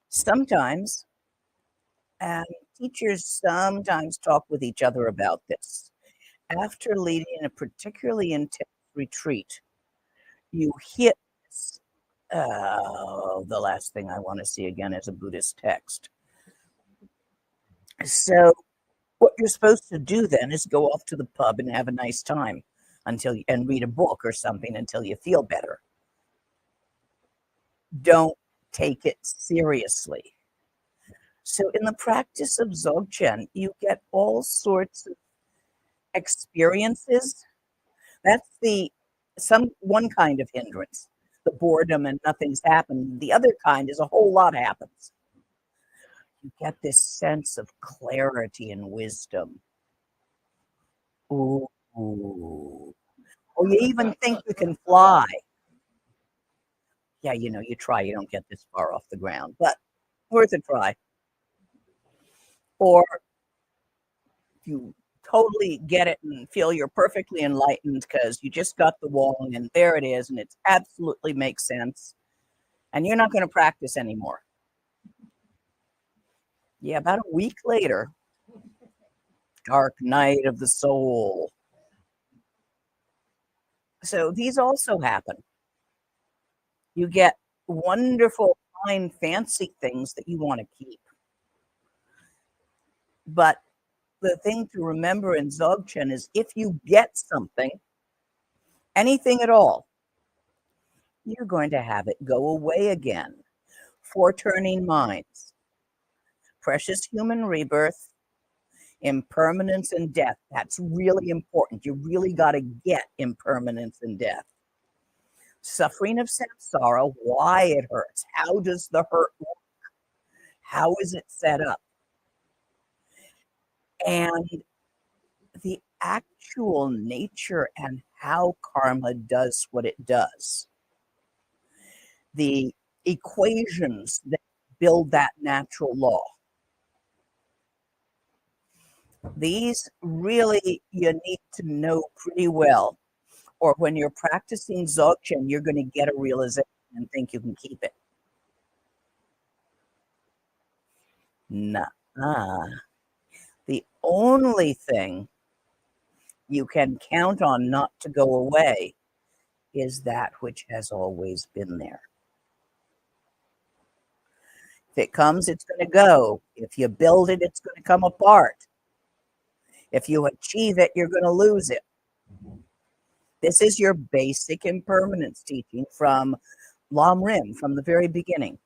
Sometimes, and teachers sometimes talk with each other about this. After leading a particularly intense retreat, you hit this. The last thing I want to see again is a Buddhist text. So what you're supposed to do then is go off to the pub and have a nice time and read a book or something until you feel better. Don't take it seriously. So in the practice of Dzogchen, you get all sorts of experiences. That's one kind of hindrance, the boredom and nothing's happened. The other kind is a whole lot happens. You get this sense of clarity and wisdom. Ooh. Or you even think you can fly. Yeah, you try, you don't get this far off the ground, but worth a try. Or you totally get it and feel you're perfectly enlightened because you just got the wong and there it is and it absolutely makes sense and you're not going to practice anymore. Yeah, about a week later, dark night of the soul. So these also happen. You get wonderful fine, fancy things that you want to keep. But the thing to remember in Dzogchen is if you get something, anything at all, you're going to have it go away again. Four turning minds, precious human rebirth, impermanence and death. That's really important. You really got to get impermanence and death. Suffering of samsara, why it hurts. How does the hurt work? How is it set up? And the actual nature and how karma does what it does. The equations that build that natural law. These really you need to know pretty well, or when you're practicing Dzogchen, you're going to get a realization and think you can keep it. Nah. The only thing you can count on not to go away is that which has always been there. If it comes, it's going to go. If you build it, it's going to come apart. If you achieve it, you're going to lose it. This is your basic impermanence teaching from Lam Rim, from the very beginning.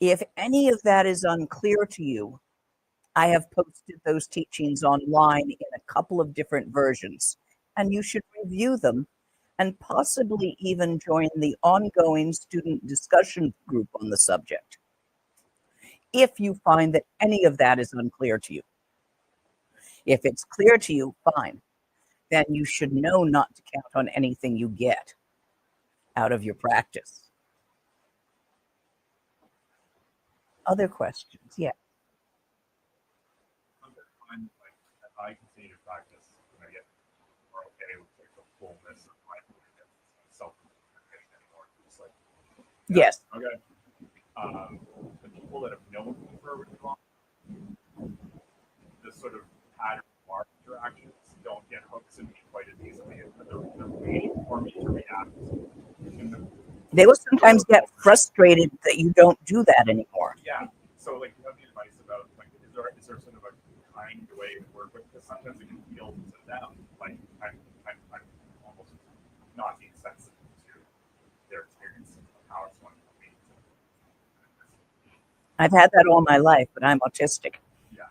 If any of that is unclear to you, I have posted those teachings online in a couple of different versions, and you should review them and possibly even join the ongoing student discussion group on the subject, if you find that any of that is unclear to you. If it's clear to you, fine. Then you should know not to count on anything you get out of your practice. Other questions? Yeah. I continue to practice when I get more okay with like the fullness of my self-determination anymore. Just like, Yes. Okay. The people that have known me for a really long time, this sort of pattern of our interactions don't get hooks in me quite as easily. They're waiting for me to react. They will sometimes get frustrated that you don't do that anymore. Yeah. So, like, do you have any advice about, like, is there sort of a kind way to work with? Because sometimes it can feel to them like I'm almost not being sensitive to their experience of how it's going for me. I've had that all my life, but I'm autistic. Yeah.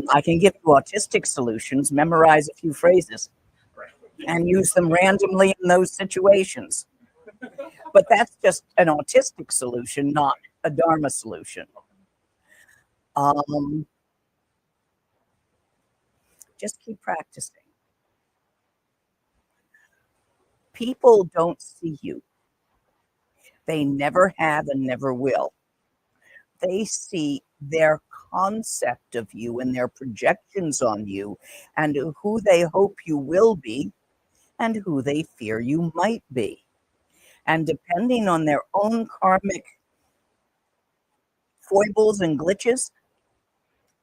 I can give you autistic solutions, memorize a few phrases, Right. and use them randomly in those situations. But that's just an autistic solution, not a Dharma solution. Just keep practicing. People don't see you. They never have and never will. They see their concept of you and their projections on you and who they hope you will be and who they fear you might be. And depending on their own karmic foibles and glitches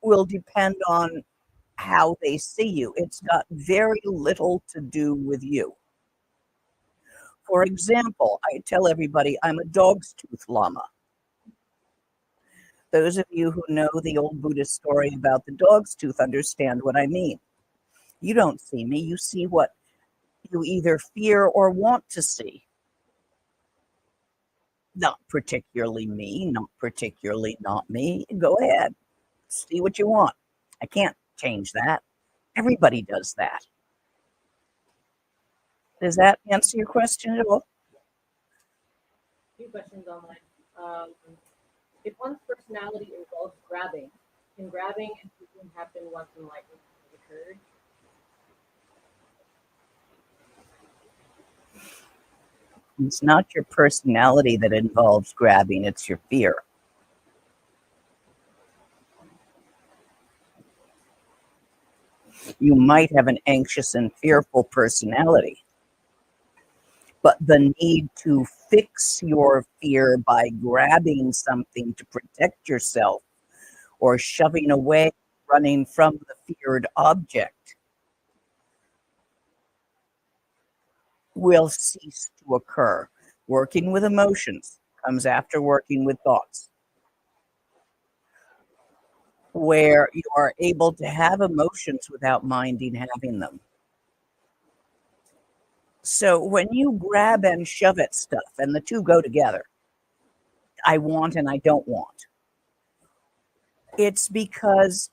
will depend on how they see you. It's got very little to do with you. For example, I tell everybody I'm a dog's tooth lama. Those of you who know the old Buddhist story about the dog's tooth understand what I mean. You don't see me, you see what you either fear or want to see. Not particularly me, not particularly not me. Go ahead, see what you want. I can't change that. Everybody does that. Does that answer your question at all? A few questions online. If one's personality involves grabbing, can grabbing and kicking happen once enlightenment has occurred? It's not your personality that involves grabbing, it's your fear. You might have an anxious and fearful personality, but the need to fix your fear by grabbing something to protect yourself or shoving away, running from the feared object will cease to occur. Working with emotions, comes after working with thoughts, where you are able to have emotions without minding having them. So when you grab and shove at stuff, and the two go together, I want and I don't want, it's because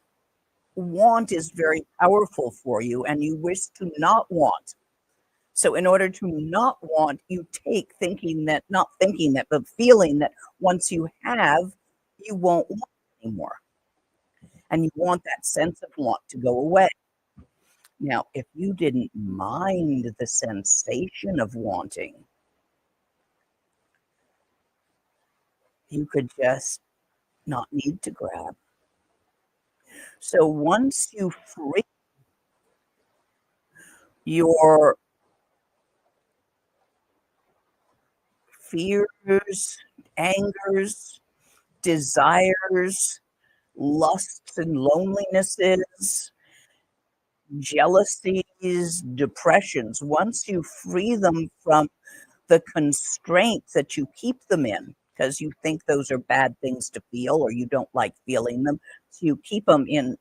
want is very powerful for you and you wish to not want. So in order to not want, you take not thinking that, but feeling that once you have, you won't want anymore. And you want that sense of want to go away. Now, if you didn't mind the sensation of wanting, you could just not need to grab. So once you free your fears, angers, desires, lusts and lonelinesses, jealousies, depressions, once you free them from the constraints that you keep them in, because you think those are bad things to feel or you don't like feeling them, so you keep them in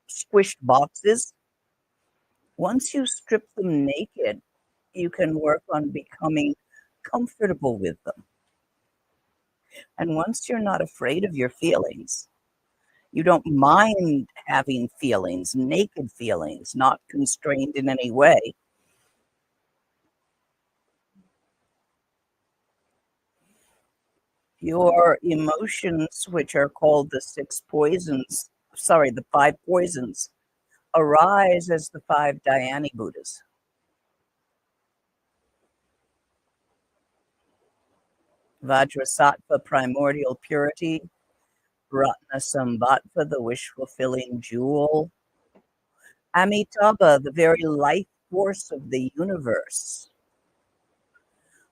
squished boxes. Once you strip them naked, you can work on becoming comfortable with them. And once you're not afraid of your feelings, you don't mind having feelings, naked feelings, not constrained in any way. Your emotions, which are called the five poisons, arise as the five Dhyani Buddhas. Vajrasattva, primordial purity. Ratna Sambhattva, the wish-fulfilling jewel. Amitabha, the very life force of the universe.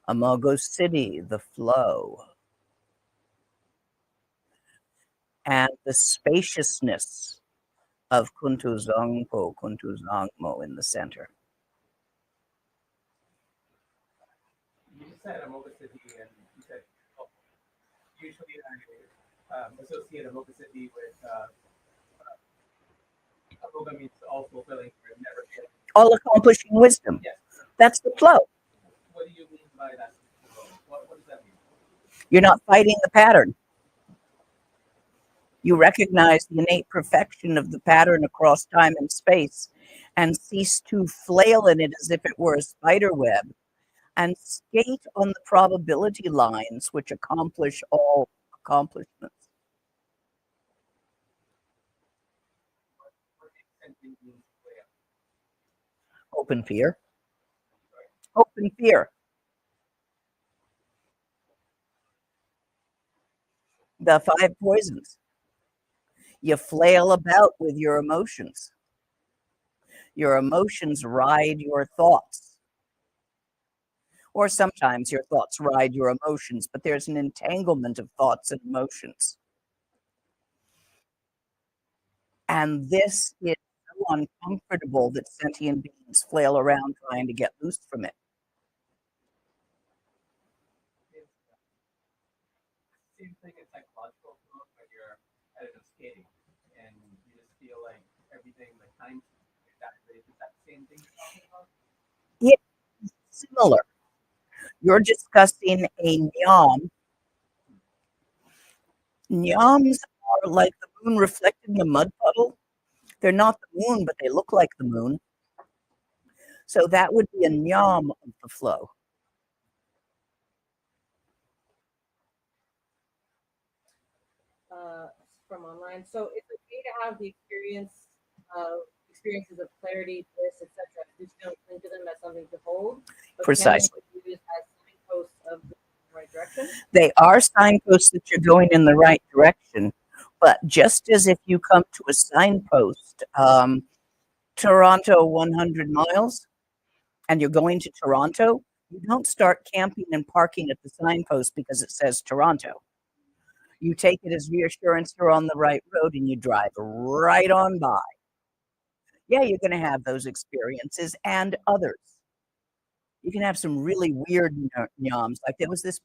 Amoghosiddhi, the flow. And the spaciousness of Kuntuzangmo in the center. You just said Amoghasiddhi, and you said, usually I associate Amoghasiddhi with Amogha means all fulfilling, or never failing. All accomplishing wisdom. Yes. That's the flow. What do you mean by that? What does that mean? You're not fighting the pattern. You recognize the innate perfection of the pattern across time and space and cease to flail in it as if it were a spider web and skate on the probability lines which accomplish all accomplishments. Open fear. Open fear. The five poisons. You flail about with your emotions. Your emotions ride your thoughts. Or sometimes your thoughts ride your emotions, but there's an entanglement of thoughts and emotions. And this is so uncomfortable that sentient beings flail around trying to get loose from it. Seems like a psychological flow when you're at an skating and you just feel like everything, like time, is that the same thing you're talking about? It's similar. You're discussing a nyam. Nyams are like the moon reflected in a mud puddle. They're not the moon, but they look like the moon. So that would be a nyam of the flow. From online. So it's okay to have the experiences of clarity, bliss, etc. Just don't think of them as something to hold. But Precisely. Can they be used as signposts of the right direction? They are signposts that you're going in the right direction. But just as if you come to a signpost, Toronto 100 miles, and you're going to Toronto, you don't start camping and parking at the signpost because it says Toronto. You take it as reassurance you're on the right road and you drive right on by. Yeah, you're going to have those experiences and others. You can have some really weird nyams. Like there was this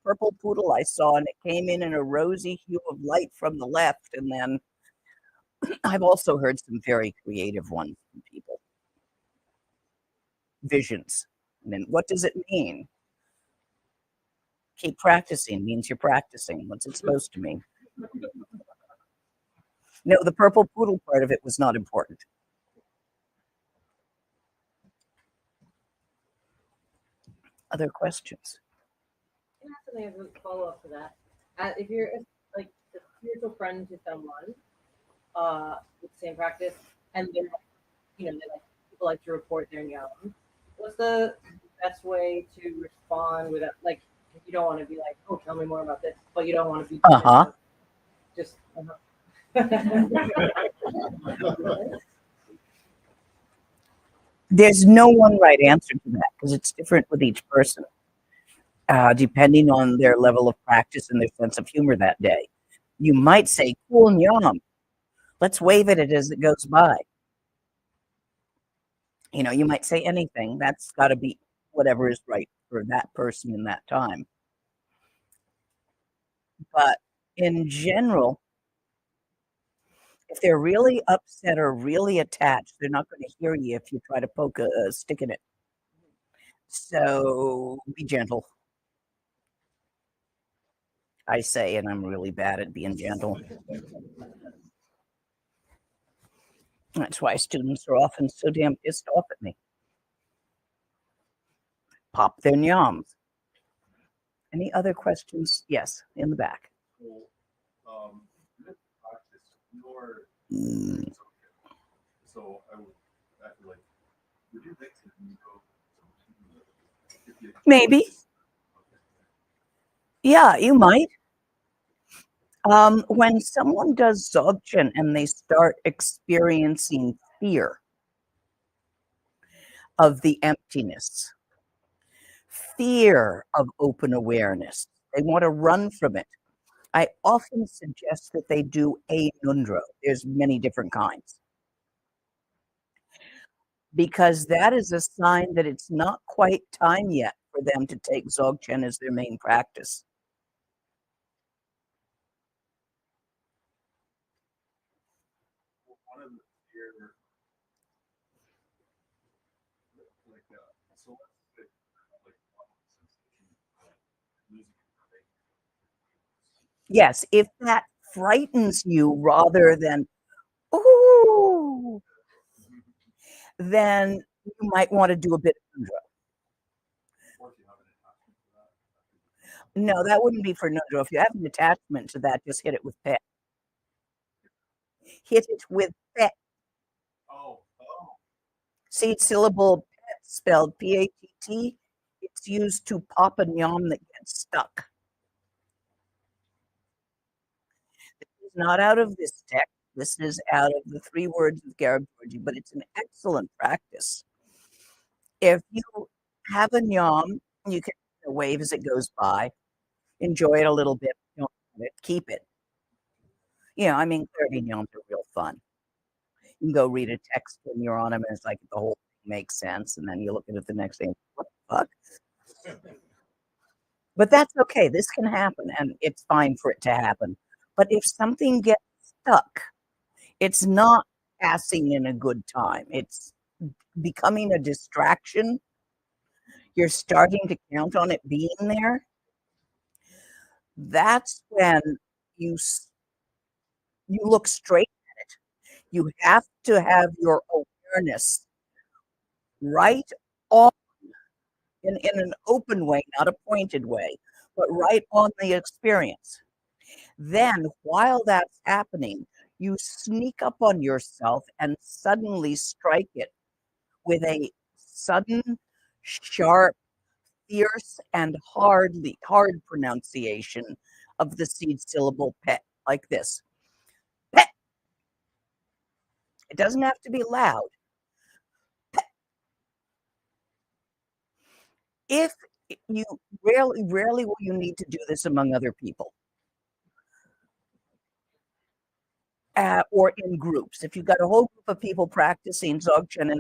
purple poodle I saw, and it came in a rosy hue of light from the left. And then I've also heard some very creative ones from people. Visions. And then what does it mean? Keep practicing means you're practicing. What's it supposed to mean? No, the purple poodle part of it was not important. Other questions? Can I ask something as a follow up to that? If you're like a spiritual friend to someone with the same practice, and they're, they like people like to report their young, what's the best way to respond without, like, if you don't want to be like, oh, tell me more about this, but you don't want to be just There's no one right answer to that because it's different with each person, depending on their level of practice and their sense of humor that day. You might say, cool nyam. Let's wave at it as it goes by. You might say anything. That's got to be whatever is right for that person in that time. But in general, if they're really upset or really attached, they're not going to hear you if you try to poke a stick in it. So be gentle. I say, and I'm really bad at being gentle. That's why students are often so damn pissed off at me. Pop their nyams. Any other questions? Yes, in the back. With practice, so I would like, would you mix it and go? Maybe. Yeah, you might. When someone does Dzogchen and they start experiencing fear of the emptiness, fear of open awareness, they want to run from it. I often suggest that they do a nundro. There's many different kinds. Because that is a sign that it's not quite time yet for them to take Dzogchen as their main practice. One of the fear, so let's say, losing Yes, if that frightens you rather than, ooh, then you might want to do a bit of nundro. No, that wouldn't be for nundro. If you have an attachment to that, just hit it with pet. Hit it with pet. Seed syllable pet, spelled P-A-T-T. It's used to pop a nyam that gets stuck. This is not out of this text. This is out of the 3 words of Garibaldi, but it's an excellent practice. If you have a nyam, you can wave as it goes by. Enjoy it a little bit. Don't keep it. 30 nyams are real fun. You can go read a text when you're on them, and it's like the whole thing makes sense, and then you look at it the next day, what the fuck? But that's okay. This can happen, and it's fine for it to happen. But if something gets stuck, it's not passing in a good time. It's becoming a distraction. You're starting to count on it being there. That's when you look straight at it. You have to have your awareness right on, in an open way, not a pointed way, but right on the experience. Then, while that's happening, you sneak up on yourself and suddenly strike it with a sudden, sharp, fierce, and hard pronunciation of the seed syllable pet, like this. Pet. It doesn't have to be loud. Pet. If you rarely will you need to do this among other people. Or in groups. If you've got a whole group of people practicing Dzogchen and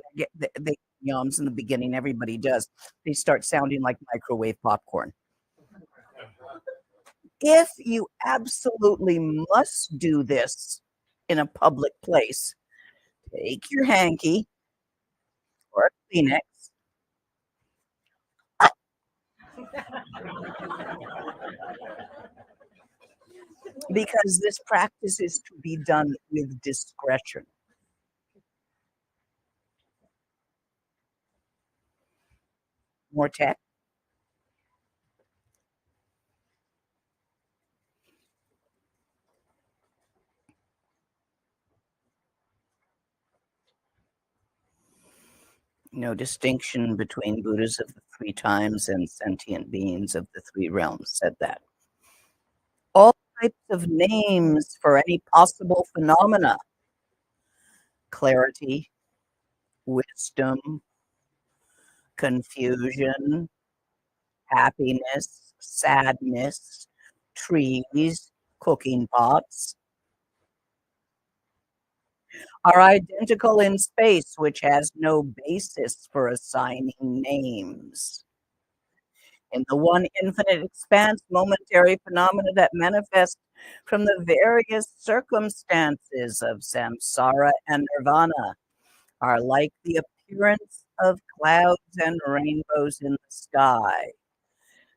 they yums in the beginning. Everybody does. They start sounding like microwave popcorn. If you absolutely must do this in a public place, take your hanky or a Kleenex. Because this practice is to be done with discretion. More tech. No distinction between Buddhas of the three times and sentient beings of the three realms said that. All types of names for any possible phenomena: clarity, wisdom, confusion, happiness, sadness, trees, cooking pots, are identical in space, which has no basis for assigning names. In the one infinite expanse, momentary phenomena that manifest from the various circumstances of samsara and nirvana are like the appearance of clouds and rainbows in the sky.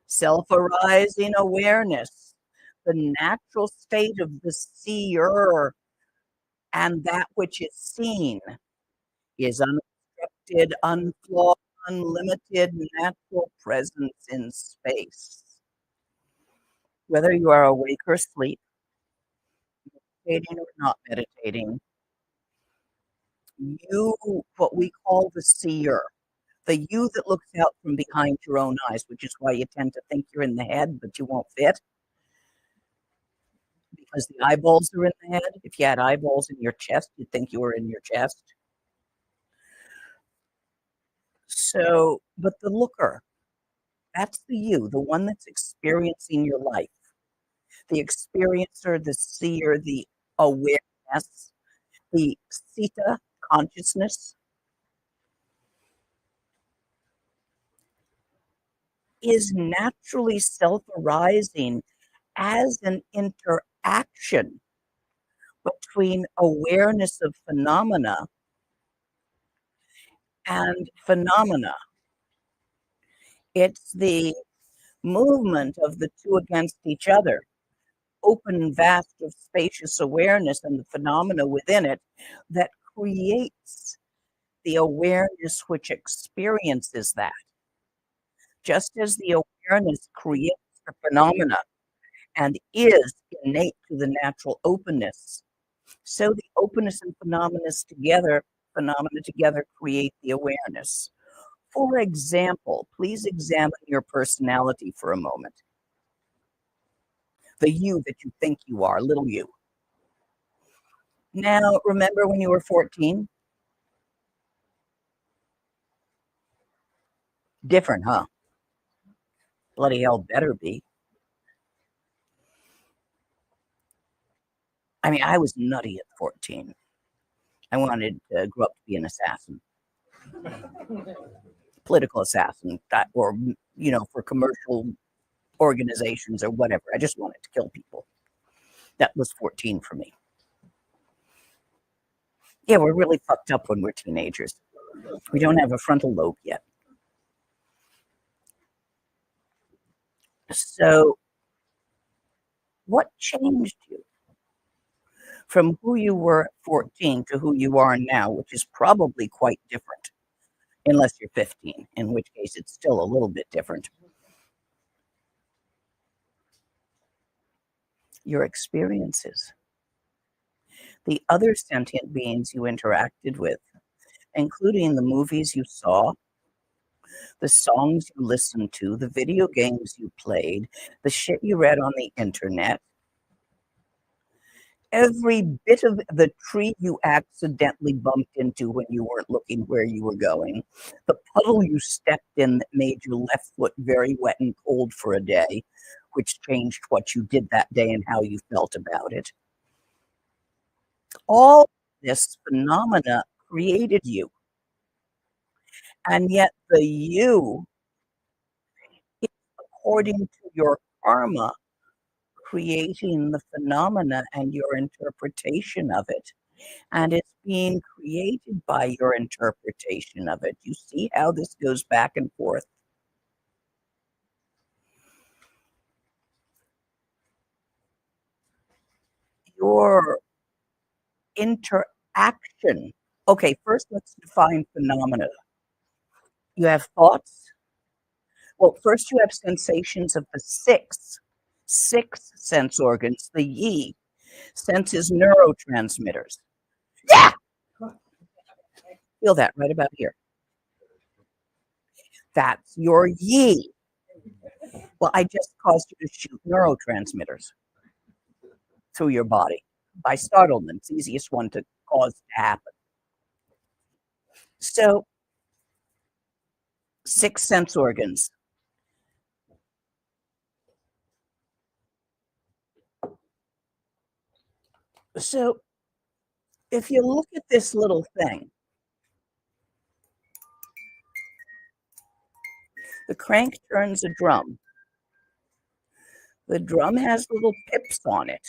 Self-arising awareness, the natural state of the seer, and that which is seen, is unobstructed, unflawed, unlimited natural presence in space. Whether you are awake or asleep, meditating or not meditating, you, what we call the seer, the you that looks out from behind your own eyes, which is why you tend to think you're in the head, but you won't fit, because the eyeballs are in the head. If you had eyeballs in your chest, you'd think you were in your chest. So, but the looker, that's the you, the one that's experiencing your life. The experiencer, the seer, the awareness, the sita, consciousness, is naturally self-arising as an interaction between awareness of phenomena and phenomena. It's the movement of the two against each other, open, vast of spacious awareness and the phenomena within it, that creates the awareness which experiences that. Just as the awareness creates the phenomena and is innate to the natural openness, so the openness and phenomena together create the awareness. For example, please examine your personality for a moment. The you that you think you are, little you. Now, remember when you were 14? Different, huh? Bloody hell better be. I mean, I was nutty at 14. I wanted to grow up to be an assassin. Political assassin, or, for commercial organizations or whatever. I just wanted to kill people. That was 14 for me. Yeah, we're really fucked up when we're teenagers. We don't have a frontal lobe yet. So, what changed you from who you were at 14 to who you are now, which is probably quite different, unless you're 15, in which case it's still a little bit different? Your experiences, the other sentient beings you interacted with, including the movies you saw, the songs you listened to, the video games you played, the shit you read on the internet, every bit of the tree you accidentally bumped into when you weren't looking where you were going, the puddle you stepped in that made your left foot very wet and cold for a day, which changed what you did that day and how you felt about it. All this phenomena created you. And yet the you is, according to your karma, creating the phenomena and your interpretation of it. And it's being created by your interpretation of it. You see how this goes back and forth? Your interaction. Okay, first let's define phenomena. You have thoughts. Well, first you have sensations of the six sense organs. The yi senses neurotransmitters. Yeah! Feel that right about here. That's your yi. Well, I just caused you to shoot neurotransmitters through your body by startlement. It's the easiest one to cause to happen. So, six sense organs. So, if you look at this little thing, the crank turns a drum. The drum has little pips on it.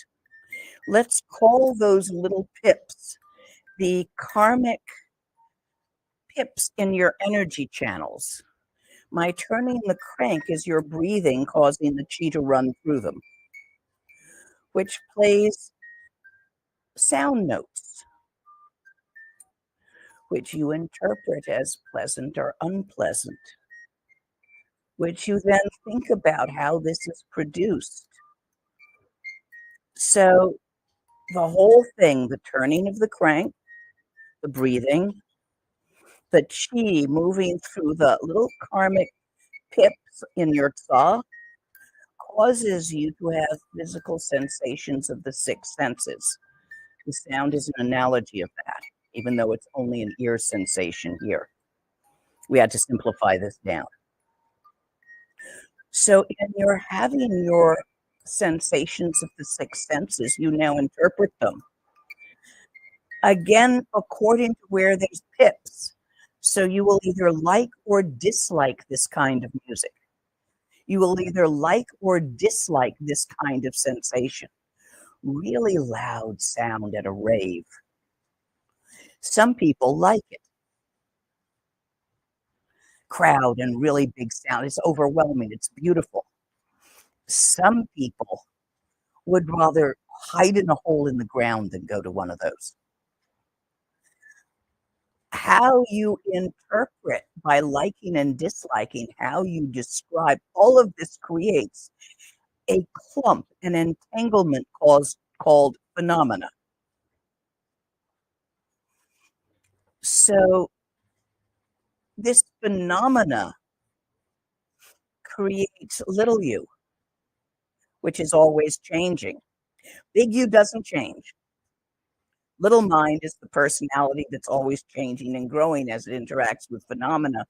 Let's call those little pips the karmic pips in your energy channels. My turning the crank is your breathing causing the chi to run through them, which plays sound notes, which you interpret as pleasant or unpleasant, which you then think about how this is produced. So the whole thing, the turning of the crank, the breathing, the chi moving through the little karmic pips in your tsa, causes you to have physical sensations of the six senses. The sound is an analogy of that, even though it's only an ear sensation here. We had to simplify this down. So in your having your sensations of the six senses, you now interpret them. Again, according to where there's pips. So you will either like or dislike this kind of music. You will either like or dislike this kind of sensation. Really loud sound at a rave. Some people like it. Crowd and really big sound. It's overwhelming. It's beautiful. Some people would rather hide in a hole in the ground than go to one of those. How you interpret by liking and disliking, how you describe, all of this creates a clump, an entanglement called phenomena. So this phenomena creates little you, which is always changing. Big you doesn't change. Little mind is the personality that's always changing and growing as it interacts with phenomena.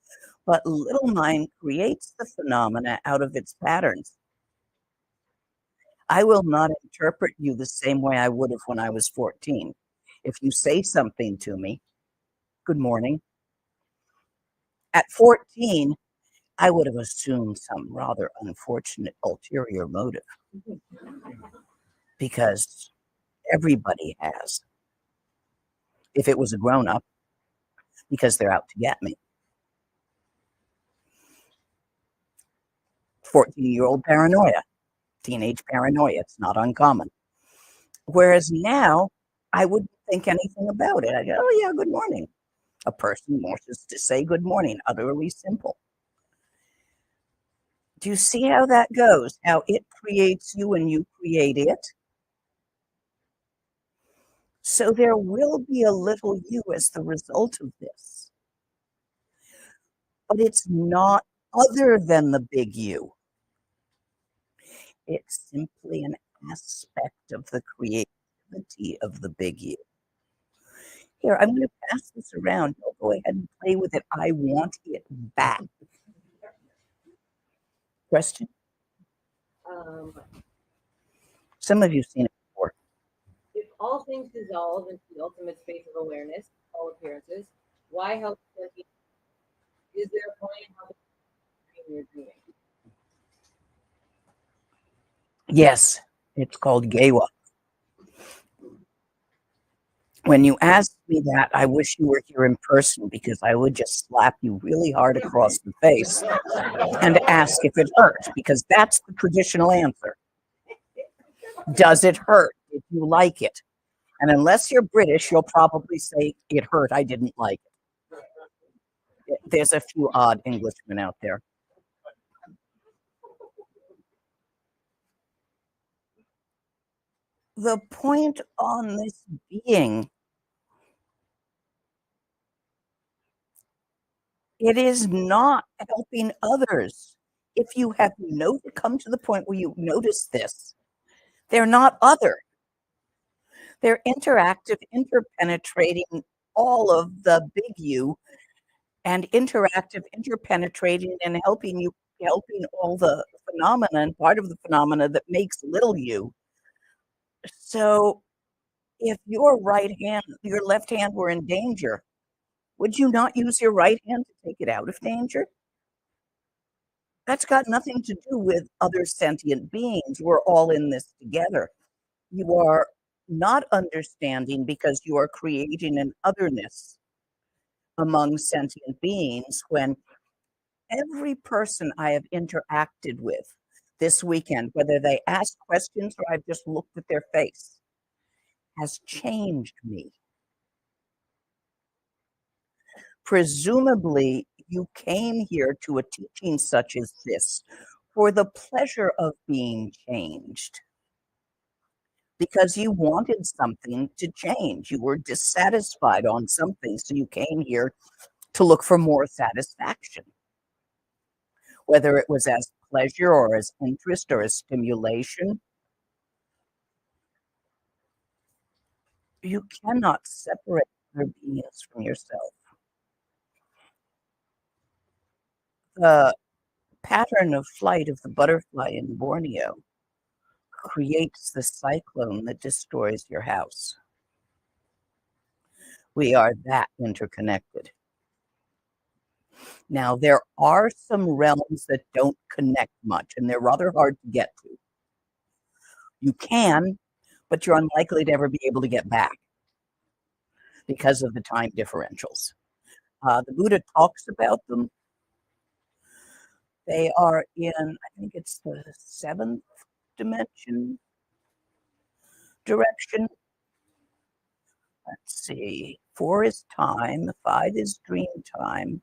But little mind creates the phenomena out of its patterns. I will not interpret you the same way I would have when I was 14. If you say something to me, good morning. At 14, I would have assumed some rather unfortunate ulterior motive because everybody has. If it was a grown-up, because they're out to get me. 14-year-old paranoia, teenage paranoia, it's not uncommon. Whereas now, I wouldn't think anything about it. I go, oh yeah, good morning. A person wants to say good morning, utterly simple. Do you see how that goes? How it creates you and you create it? So there will be a little you as the result of this. But it's not other than the big you. It's simply an aspect of the creativity of the big you. Here, I'm going to pass this around. You'll go ahead and play with it. I want it back. Question? Some of you have seen it before. If all things dissolve into the ultimate space of awareness, all appearances, why help sentient? Is there a point in how you're doing? Yes, it's called Gewa. When you asked me that, I wish you were here in person because I would just slap you really hard across the face and ask if it hurt, because that's the traditional answer. Does it hurt? Did you like it? And unless you're British, you'll probably say it hurt. I didn't like it. There's a few odd Englishmen out there. The point on this being, it is not helping others. If you have come to the point where you notice this, they're not other. They're interactive, interpenetrating all of the big you, and interactive, interpenetrating, and helping all the phenomena and part of the phenomena that makes little you. So if your left hand were in danger, would you not use your right hand to take it out of danger? That's got nothing to do with other sentient beings. We're all in this together. You are not understanding because you are creating an otherness among sentient beings, when every person I have interacted with this weekend, whether they ask questions or I've just looked at their face, has changed me. Presumably, you came here to a teaching such as this for the pleasure of being changed, because you wanted something to change. You were dissatisfied on something, so you came here to look for more satisfaction, whether it was as pleasure or as interest or as stimulation. You cannot separate other beings from yourself. The pattern of flight of the butterfly in Borneo creates the cyclone that destroys your house. We are that interconnected. Now, there are some realms that don't connect much, and they're rather hard to get to. You can, but you're unlikely to ever be able to get back because of the time differentials. The Buddha talks about them. They are in, I think it's the 7th dimension direction. Let's see. 4 is time. 5 is dream time.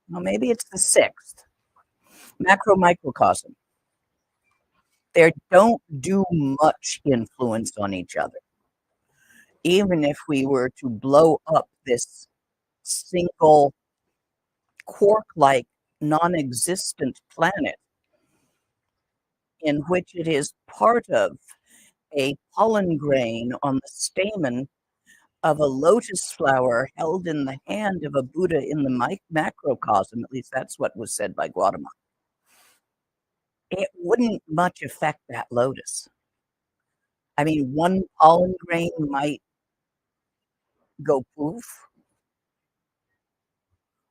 Well, maybe it's the 6th. Macro microcosm. They don't do much influence on each other. Even if we were to blow up this single quark-like non-existent planet, in which it is part of a pollen grain on the stamen of a lotus flower held in the hand of a Buddha in the macrocosm, at least that's what was said by Gautama, it wouldn't much affect that lotus. I mean, one pollen grain might go poof.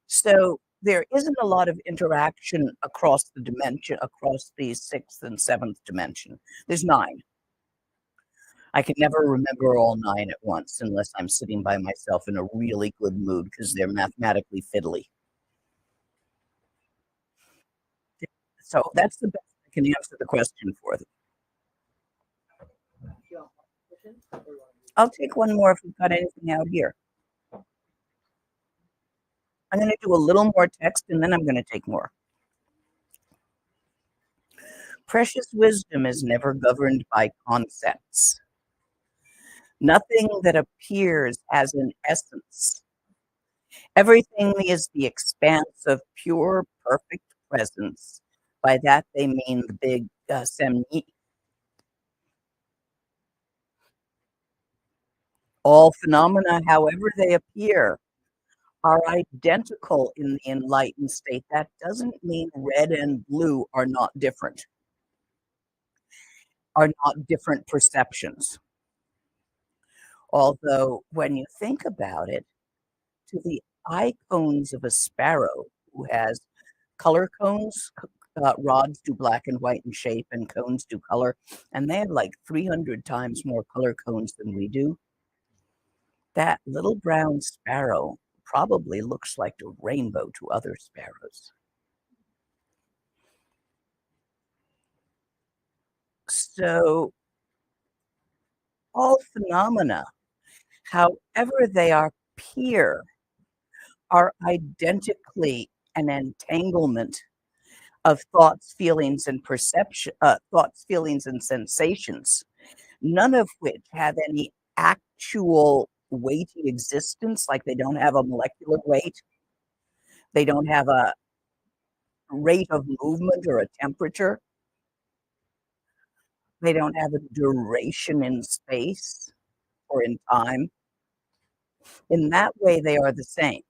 So there isn't a lot of interaction across the dimension, across the 6th and 7th dimension. There's 9. I can never remember all 9 at once unless I'm sitting by myself in a really good mood, because they're mathematically fiddly. So that's the best I can answer the question for them. I'll take one more if we've got anything out here. I'm going to do a little more text and then I'm going to take more. Precious wisdom is never governed by concepts. Nothing that appears has an essence. Everything is the expanse of pure, perfect presence. By that they mean the big semni. All phenomena, however they appear, are identical in the enlightened state. That doesn't mean red and blue are not different, are not different perceptions. Although when you think about it, to the eye cones of a sparrow who has color cones. Rods do black and white in shape, and cones do color. And they have like 300 times more color cones than we do. That little brown sparrow probably looks like a rainbow to other sparrows. So all phenomena, however they appear, are identically an entanglement of thoughts, feelings, and thoughts, feelings, and sensations, none of which have any actual weighty existence, like they don't have a molecular weight, they don't have a rate of movement or a temperature, they don't have a duration in space or in time. In that way, they are the same.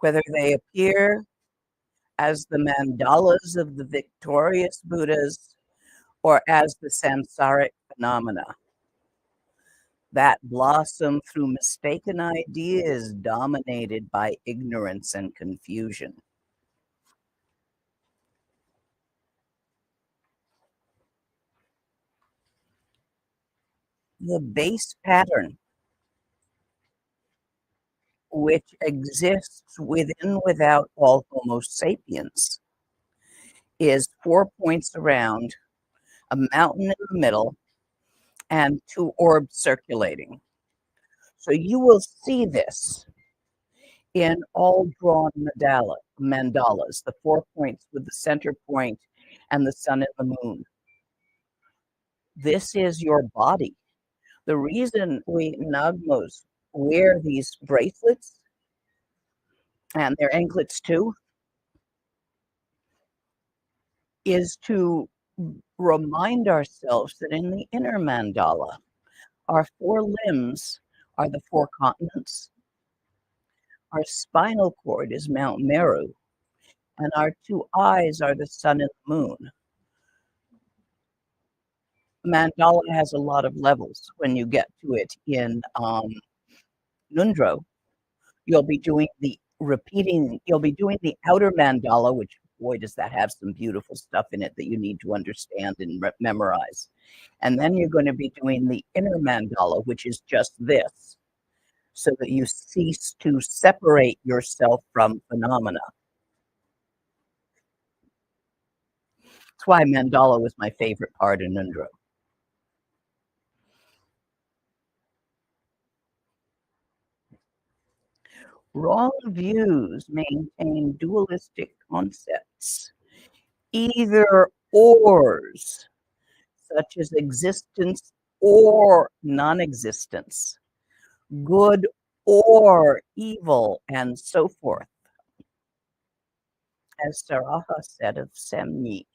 Whether they appear as the mandalas of the victorious Buddhas or as the samsaric phenomena that blossom through mistaken ideas dominated by ignorance and confusion. The base pattern, which exists within without all Homo sapiens, is 4 points around, a mountain in the middle, and 2 orbs circulating. So you will see this in all drawn mandalas, the 4 points with the center point and the sun and the moon. This is your body. The reason we Nagmos wear these bracelets, and their anklets too, is to remind ourselves that in the inner mandala, our 4 limbs are the 4 continents, our spinal cord is Mount Meru, and our 2 eyes are the sun and the moon. Mandala has a lot of levels. When you get to it in Nundro, you'll be doing the outer mandala, which, boy, does that have some beautiful stuff in it that you need to understand and memorize. And then you're going to be doing the inner mandala, which is just this, so that you cease to separate yourself from phenomena. That's why mandala was my favorite part in Nundro. Wrong views maintain dualistic concepts, either ors, such as existence or non-existence, good or evil, and so forth. As Saraha said of Semni,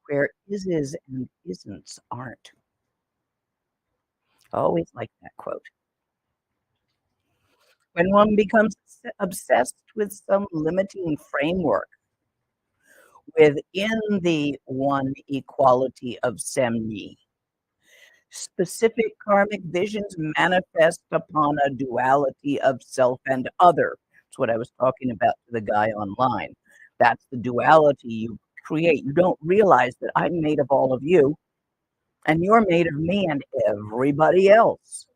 where is and isn'ts aren't. I always like that quote. When one becomes obsessed with some limiting framework within the one equality of Semni, specific karmic visions manifest upon a duality of self and other. That's what I was talking about to the guy online. That's the duality you create. You don't realize that I'm made of all of you, and you're made of me and everybody else.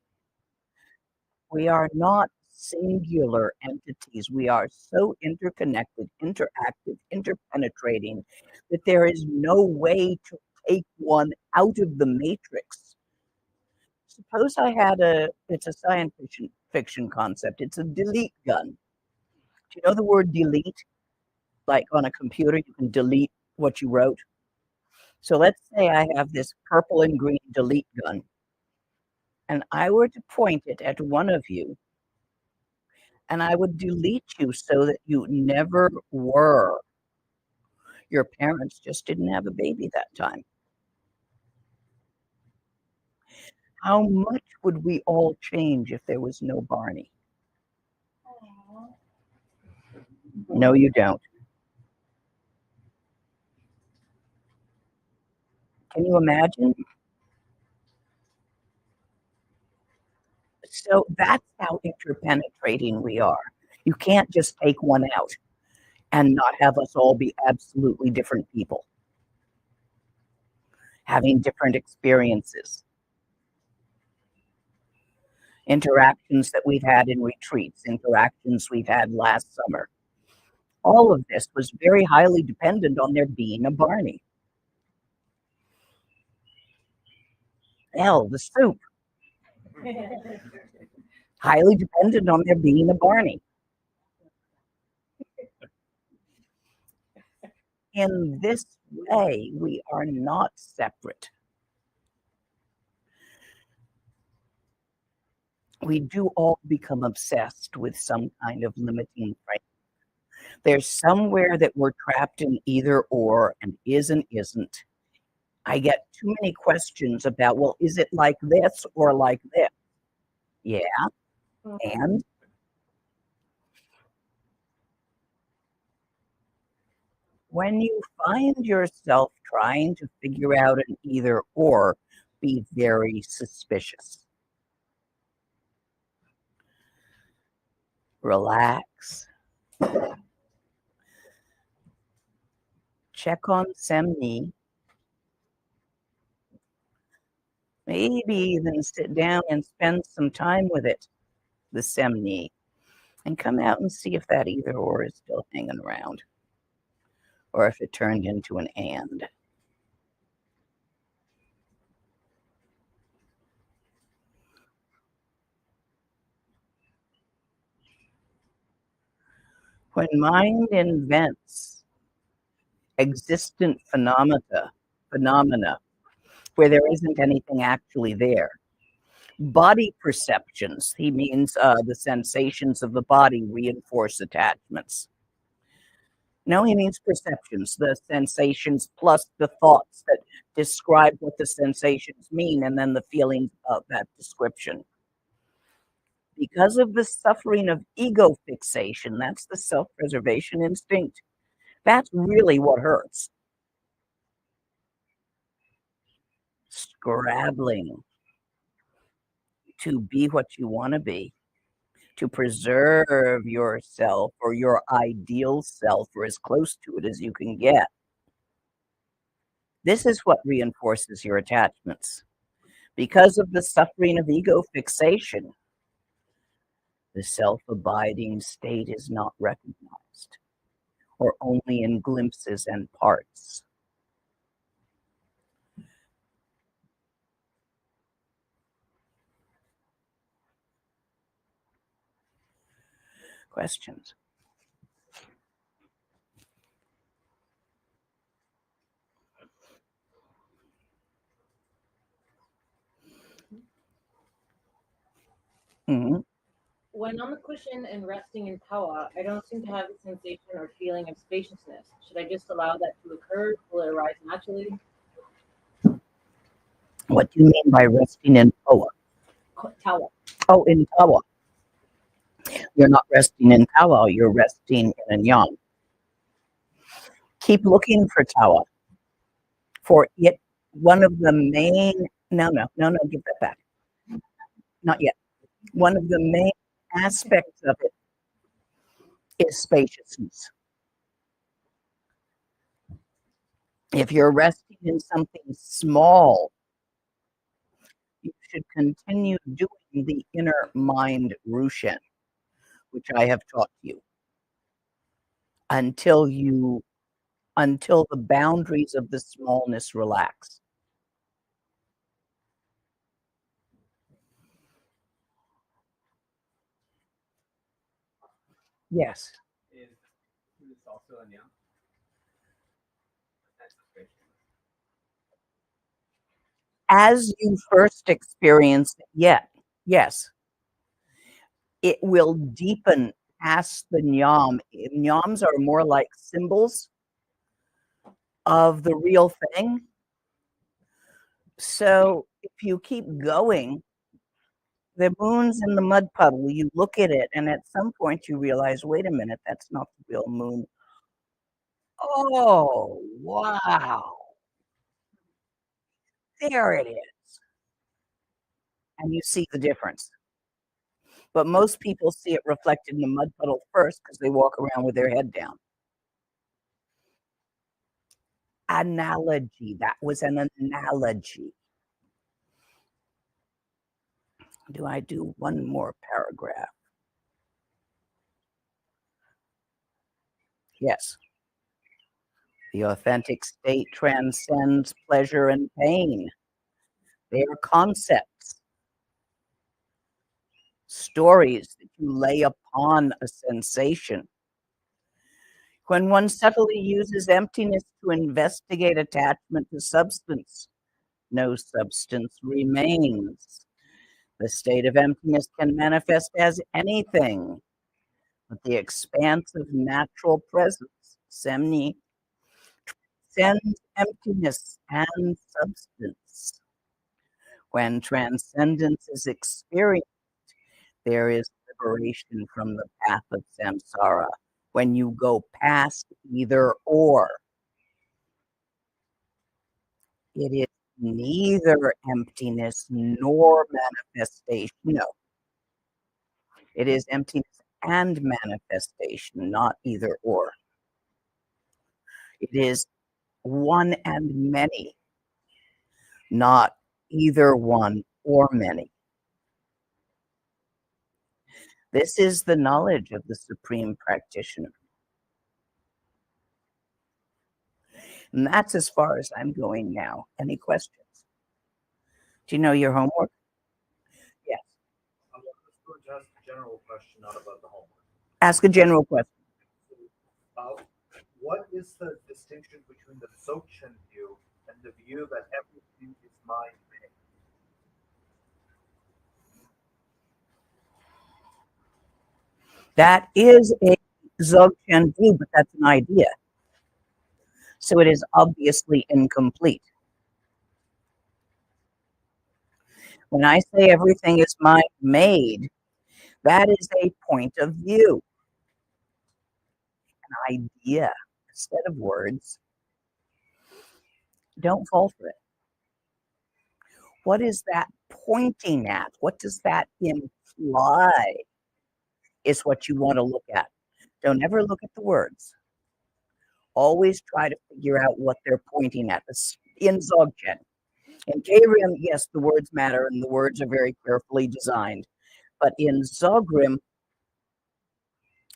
We are not singular entities. We are so interconnected, interactive, interpenetrating that there is no way to take one out of the matrix. Suppose I had it's a science fiction concept. It's a delete gun. Do you know the word delete? Like on a computer, you can delete what you wrote. So let's say I have this purple and green delete gun, and I were to point it at one of you, and I would delete you so that you never were. Your parents just didn't have a baby that time. How much would we all change if there was no Barney? No, you don't. Can you imagine? So that's how interpenetrating we are. You can't just take one out and not have us all be absolutely different people, having different experiences, interactions that we've had in retreats, interactions we've had last summer. All of this was very highly dependent on there being a Barney. Hell, the soup. Highly dependent on there being a Barney. In this way, we are not separate. We do all become obsessed with some kind of limiting frame. There's somewhere that we're trapped in either or and is and isn't. I get too many questions about, well, is it like this or like this? Yeah, and when you find yourself trying to figure out an either or, be very suspicious. Relax. Check on Semni. Maybe even sit down and spend some time with it, the Semni, and come out and see if that either or is still hanging around, or if it turned into an and. When mind invents existent phenomena where there isn't anything actually there, body perceptions, he means the sensations of the body reinforce attachments. No, he means perceptions, the sensations plus the thoughts that describe what the sensations mean, and then the feelings of that description. Because of the suffering of ego fixation, that's the self-preservation instinct. That's really what hurts. Scrabbling to be what you want to be, to preserve yourself or your ideal self, or as close to it as you can get. This is what reinforces your attachments. Because of the suffering of ego fixation, the self-abiding state is not recognized, or only in glimpses and parts. Questions? Mm-hmm. When on the cushion and resting in tawa, I don't seem to have the sensation or feeling of spaciousness. Should I just allow that to occur? Will it arise naturally? What do you mean by resting in tawa? Tawa. Oh, in tawa. You're not resting in tawa, you're resting in a nyam. Keep looking for tawa. For it, one of the main, no, give that back. Not yet. One of the main aspects of it is spaciousness. If you're resting in something small, you should continue doing the inner mind Rushen, which I have taught you, until the boundaries of the smallness relax. Yes. Is this also a nyam? That's a great. As you first experience it, yes, it will deepen past the nyam. Nyams are more like symbols of the real thing. So if you keep going, the moon's in the mud puddle, you look at it, and at some point you realize, wait a minute, that's not the real moon. Oh, wow. there it is. And you see the difference. But most people see it reflected in the mud puddle first because they walk around with their head down. Analogy. That was an analogy. Do I do one more paragraph? Yes. The authentic state transcends pleasure and pain. They are concepts, stories that you lay upon a sensation. When one subtly uses emptiness to investigate attachment to substance, no substance remains. The state of emptiness can manifest as anything, but the expanse of natural presence, semni, transcends emptiness and substance. When transcendence is experienced, there is liberation from the path of samsara. When you go past either or, it is neither emptiness nor manifestation. No, it is emptiness and manifestation, not either or. It is one and many, not either one or many. This is the knowledge of the supreme practitioner. And that's as far as I'm going now. Any questions? Do you know your homework? Yes. I was going to ask a general question, not about the homework. Ask a general question. What is the distinction between the Dzogchen view and the view that everything is mind-made? That is a Dzogchen view, but that's an idea. So it is obviously incomplete. When I say everything is mind-made, that is a point of view, an idea, a set of words. Don't fall for it. What is that pointing at? What does that imply? Is what you want to look at. Don't ever look at the words. Always try to figure out what they're pointing at. In Dzogchen. In Krim, yes, the words matter and the words are very carefully designed. But in Dzogchen,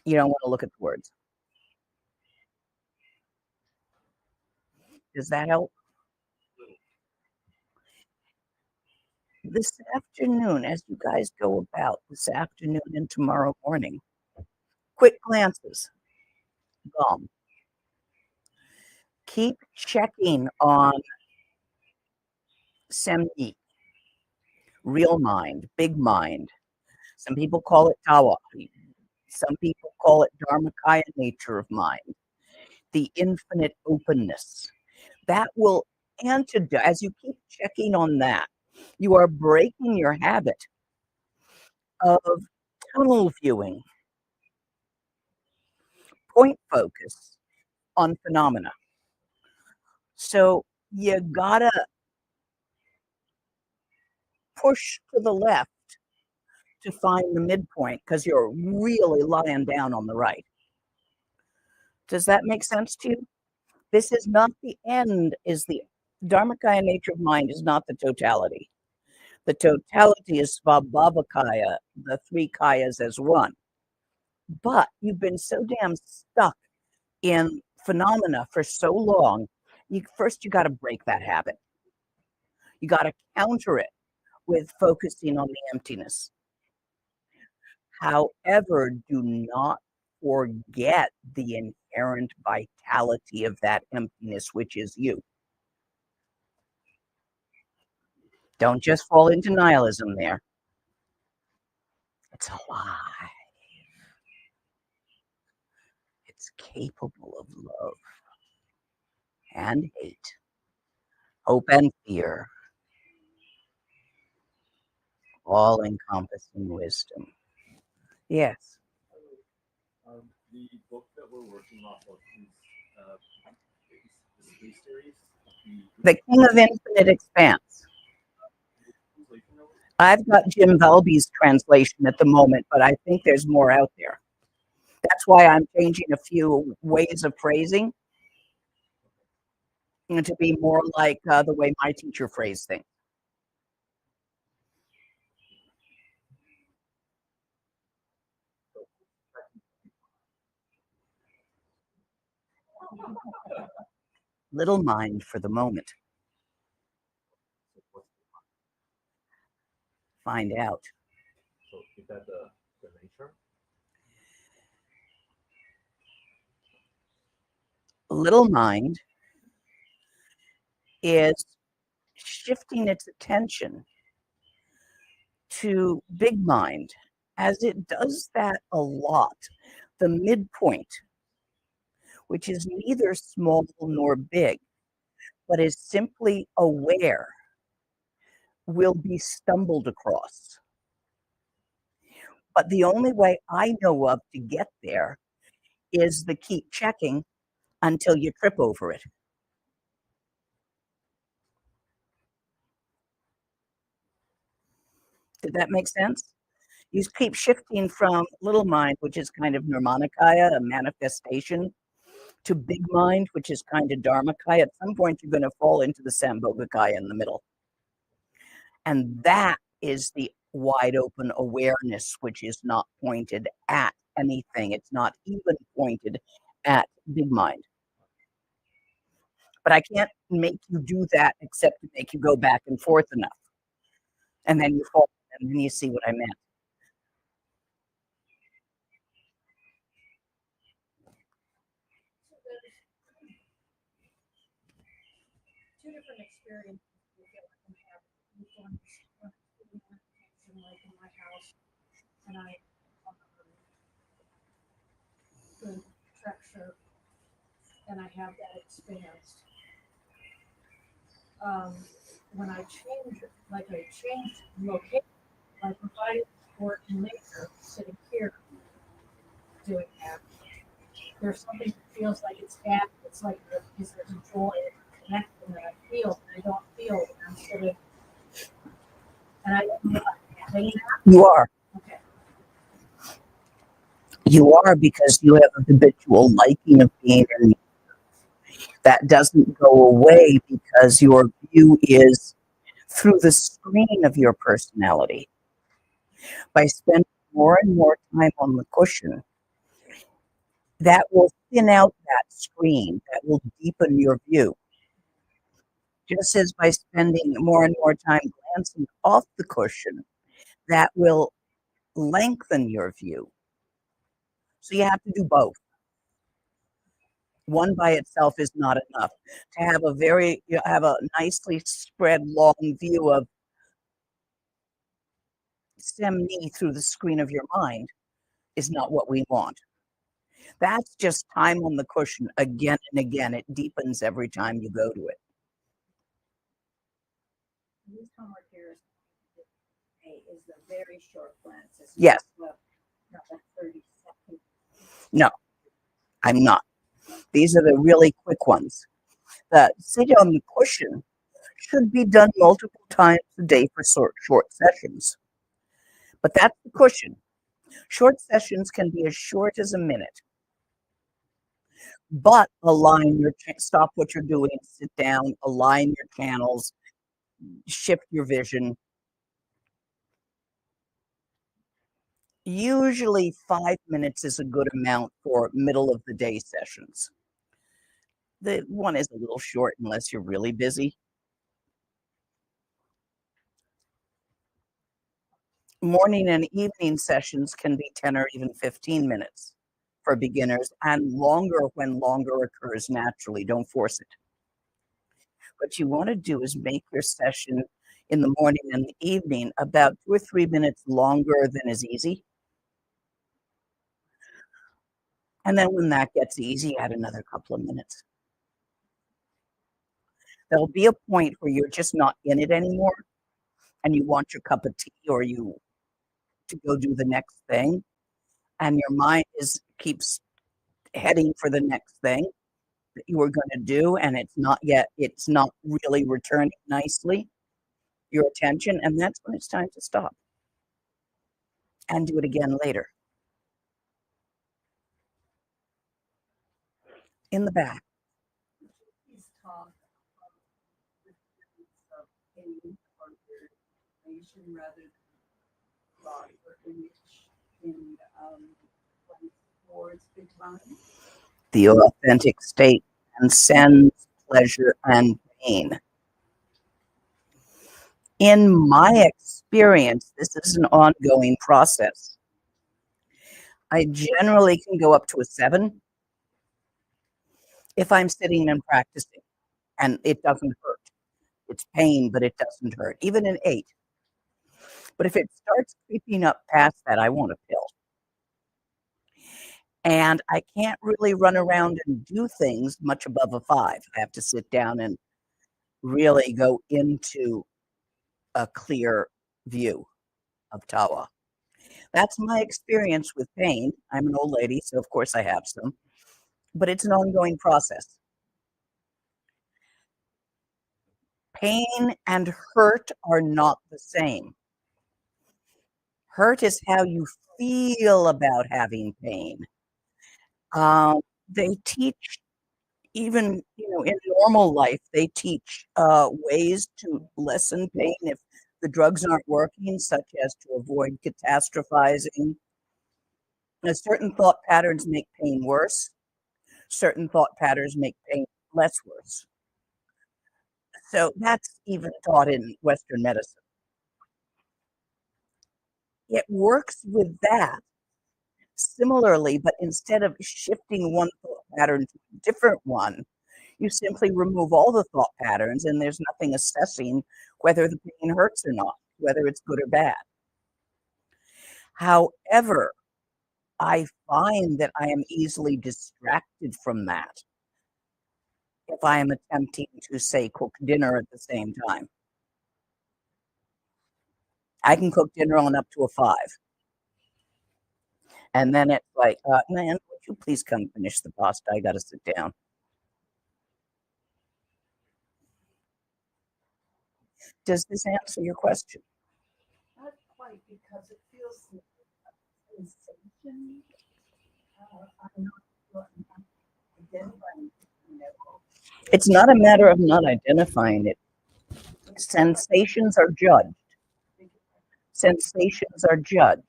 you don't want to look at the words. Does that help? This afternoon, as you guys go about this afternoon and tomorrow morning, quick glances. Boom. Keep checking on semni, real mind, big mind. Some people call it tawa. Some people call it Dharmakaya nature of mind. The infinite openness. That will antidote, as you keep checking on that, you are breaking your habit of tunnel viewing, point focus on phenomena. So you gotta push to the left to find the midpoint because you're really lying down on the right. Does that make sense to you? This is not the end, is the Dharmakaya nature of mind is not the totality. The totality is Svabhavakaya, the three kayas as one. But you've been so damn stuck in phenomena for so long, you got to break that habit. You got to counter it with focusing on the emptiness. However, do not forget the inherent vitality of that emptiness, which is you. Don't just fall into nihilism there. It's alive. It's capable of love and hate, hope and fear, all encompassing wisdom. Yes. The book that we're working off of is space series. The King of Infinite Expanse. I've got Jim Valby's translation at the moment, but I think there's more out there. That's why I'm changing a few ways of phrasing and to be more like the way my teacher phrased things. Little mind for the moment. Find out. So is that the nature? Little mind is shifting its attention to big mind. As it does that a lot, the midpoint, which is neither small nor big, but is simply aware, will be stumbled across. But the only way I know of to get there is the keep checking until you trip over it. Did that make sense? You keep shifting from little mind, which is kind of nirmanakaya, a manifestation, to big mind, which is kind of dharmakaya. At some point, you're going to fall into the sambhogakaya in the middle. And that is the wide open awareness, which is not pointed at anything. It's not even pointed at big mind. But I can't make you do that except to make you go back and forth enough. And then you fall, and then you see what I meant. Two different experiences I feel like I'm having. Each one is like in my house, and I good structure, and I have that expanse. When I change, like I changed location, like if I were in nature, sitting here, doing that, there's something that feels like it's happy. It's like there's a joy, a connection that I feel, and I don't feel when I'm sitting. And I don't know if I'm having that. You are. Okay. You are, because you have a habitual liking of being in. That doesn't go away because your view is through the screen of your personality. By spending more and more time on the cushion, that will thin out that screen, that will deepen your view. Just as by spending more and more time glancing off the cushion, that will lengthen your view. So you have to do both. One by itself is not enough. To have a nicely spread long view of Semni through the screen of your mind is not what we want. That's just time on the cushion again and again. It deepens every time you go to it. This homework here is the very short glance. Yes. Not like 30 seconds. No, I'm not. These are the really quick ones. The sit on the cushion should be done multiple times a day for short sessions. But that's the cushion. Short sessions can be as short as a minute. But stop what you're doing, sit down, align your channels, shift your vision. Usually 5 minutes is a good amount for middle of the day sessions. The one is a little short unless you're really busy. Morning and evening sessions can be 10 or even 15 minutes for beginners, and longer when longer occurs naturally. Don't force it. What you want to do is make your session in the morning and the evening about 2 or 3 minutes longer than is easy. And then when that gets easy, add another couple of minutes. There'll be a point where you're just not in it anymore and you want your cup of tea or you to go do the next thing, and your mind keeps heading for the next thing. that you were going to do, and it's not really returning nicely, your attention, and that's when it's time to stop and do it again later. In the back. Please talk about the difference of pain or information rather than thought or image in towards big time. The authentic state transcends pleasure and pain. In my experience, this is an ongoing process. I generally can go up to a 7 if I'm sitting and practicing, and it doesn't hurt. It's pain, but it doesn't hurt. Even an 8. But if it starts creeping up past that, I want a pill. And I can't really run around and do things much above a 5. I have to sit down and really go into a clear view of Tawa. That's my experience with pain. I'm an old lady, so of course I have some, but it's an ongoing process. Pain and hurt are not the same. Hurt is how you feel about having pain. They teach, even in normal life, they teach ways to lessen pain if the drugs aren't working, such as to avoid catastrophizing. Now, certain thought patterns make pain worse. Certain thought patterns make pain less worse. So that's even taught in Western medicine. It works with that similarly, but instead of shifting one thought pattern to a different one, you simply remove all the thought patterns, and there's nothing assessing whether the pain hurts or not, whether it's good or bad. However, I find that I am easily distracted from that if I am attempting to, say, cook dinner at the same time. I can cook dinner on up to a 5. And then it's like, man, would you please come finish the pasta? I got to sit down. Does this answer your question? Not quite, because it feels like a sensation. I'm not identifying it. It's not a matter of not identifying it. Sensations are judged. Sensations are judged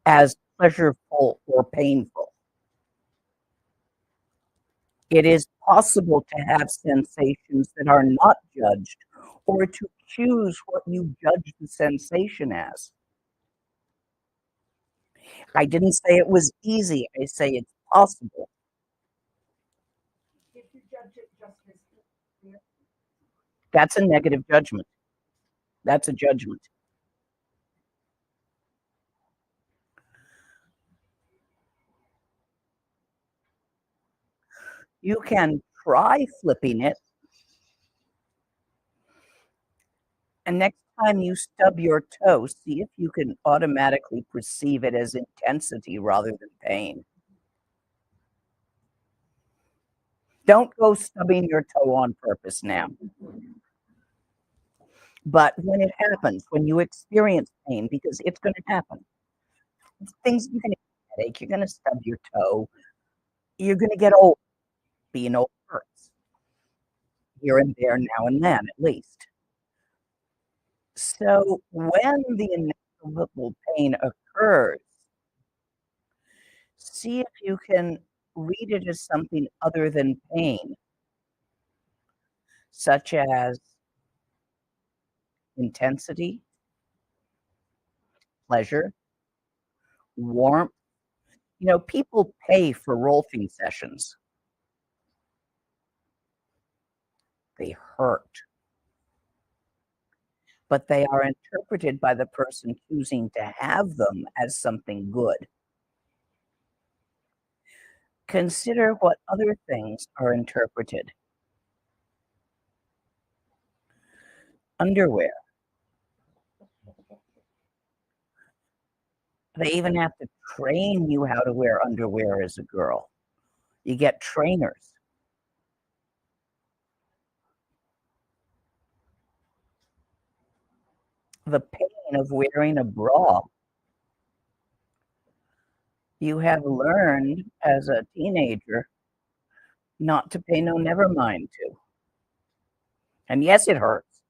as pleasurable or painful. It is possible to have sensations that are not judged, or to choose what you judge the sensation as. I didn't say it was easy. I say it's possible. If you judge it just as That's a negative judgment. That's a judgment. You can try flipping it. And next time you stub your toe, see if you can automatically perceive it as intensity rather than pain. Don't go stubbing your toe on purpose now. But when it happens, when you experience pain, because it's going to happen, things, you're going to get a headache, you're going to stub your toe, you're going to get old. Being old hurts here and there, now and then, at least. So when the inevitable pain occurs, see if you can read it as something other than pain, such as intensity, pleasure, warmth. People pay for rolfing sessions. They hurt, but they are interpreted by the person choosing to have them as something good. Consider what other things are interpreted. Underwear. They even have to train you how to wear underwear as a girl. You get trainers. The pain of wearing a bra. You have learned as a teenager not to pay no never mind to. And yes, it hurts.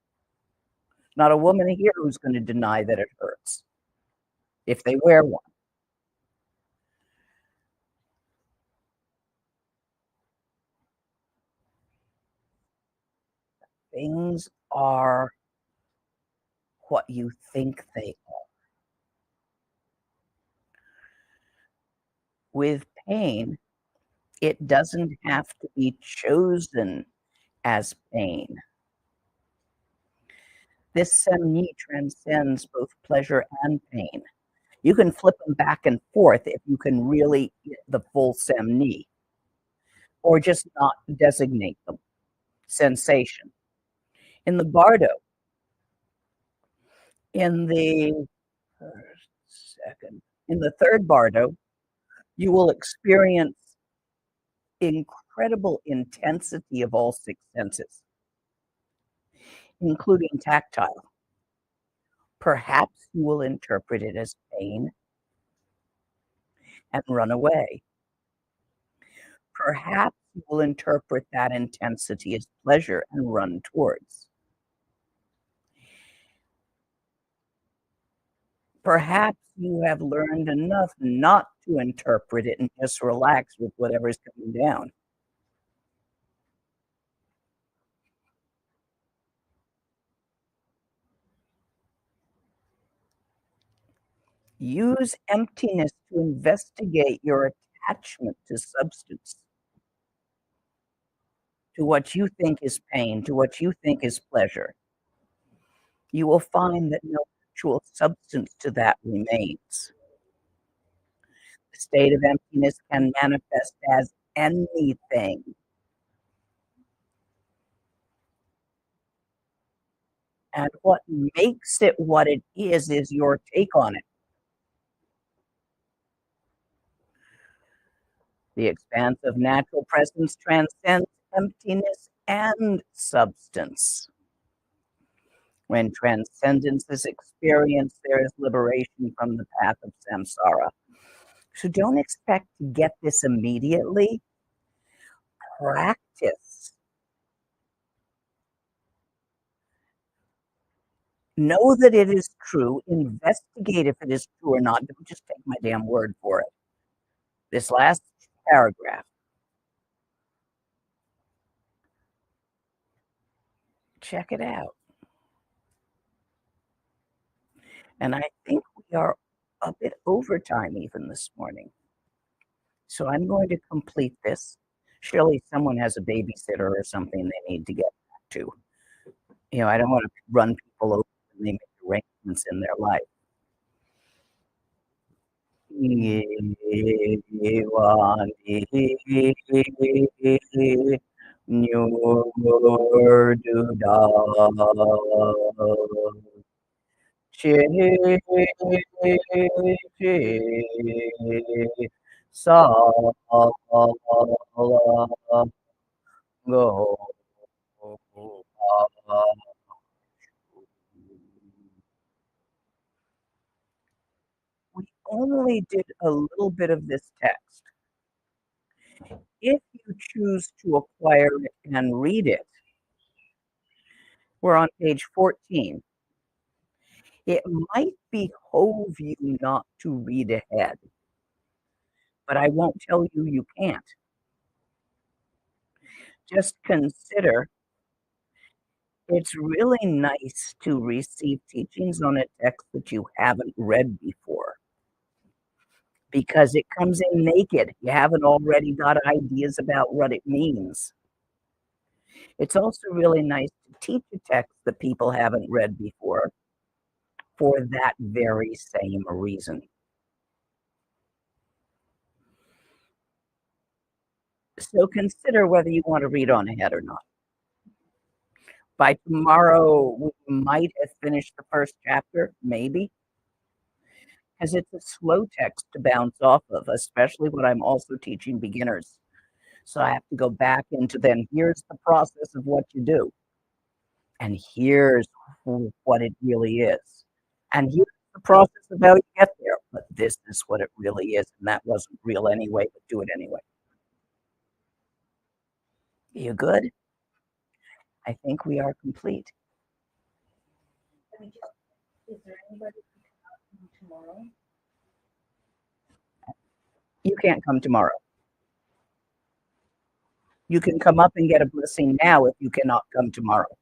Not a woman here who's going to deny that it hurts if they wear one. Things are what you think they are. With pain, it doesn't have to be chosen as pain. This semni transcends both pleasure and pain. You can flip them back and forth if you can really get the full semni, or just not designate them. Sensation. In the bardo, in the third bardo, you will experience incredible intensity of all six senses, including tactile. Perhaps you will interpret it as pain and run away. Perhaps you will interpret that intensity as pleasure and run towards. Perhaps you have learned enough not to interpret it and just relax with whatever's coming down. Use emptiness to investigate your attachment to substance, to what you think is pain, to what you think is pleasure. You will find that no actual substance to that remains. The state of emptiness can manifest as anything. And what makes it what it is your take on it. The expanse of natural presence transcends emptiness and substance. When transcendence is experienced, there is liberation from the path of samsara. So don't expect to get this immediately. Practice. Know that it is true. Investigate if it is true or not. Don't just take my damn word for it. This last paragraph. Check it out. And I think we are a bit overtime even this morning. So I'm going to complete this. Surely someone has a babysitter or something they need to get back to. You know, I don't want to run people over when they make arrangements in their life. We only did a little bit of this text. If you choose to acquire it and read it, we're on page 14. It might behove you not to read ahead, but I won't tell you you can't. Just consider it's really nice to receive teachings on a text that you haven't read before, because it comes in naked. You haven't already got ideas about what it means. It's also really nice to teach a text that people haven't read before for that very same reason. So consider whether you want to read on ahead or not. By tomorrow, we might have finished the first chapter, maybe, because it's a slow text to bounce off of, especially when I'm also teaching beginners. So I have to go back into then here's the process of what you do. And here's what it really is. And here's the process of how you get there. But this is what it really is. And that wasn't real anyway, but do it anyway. You good? I think we are complete. Is there anybody who can come tomorrow? You can't come tomorrow. You can come up and get a blessing now if you cannot come tomorrow.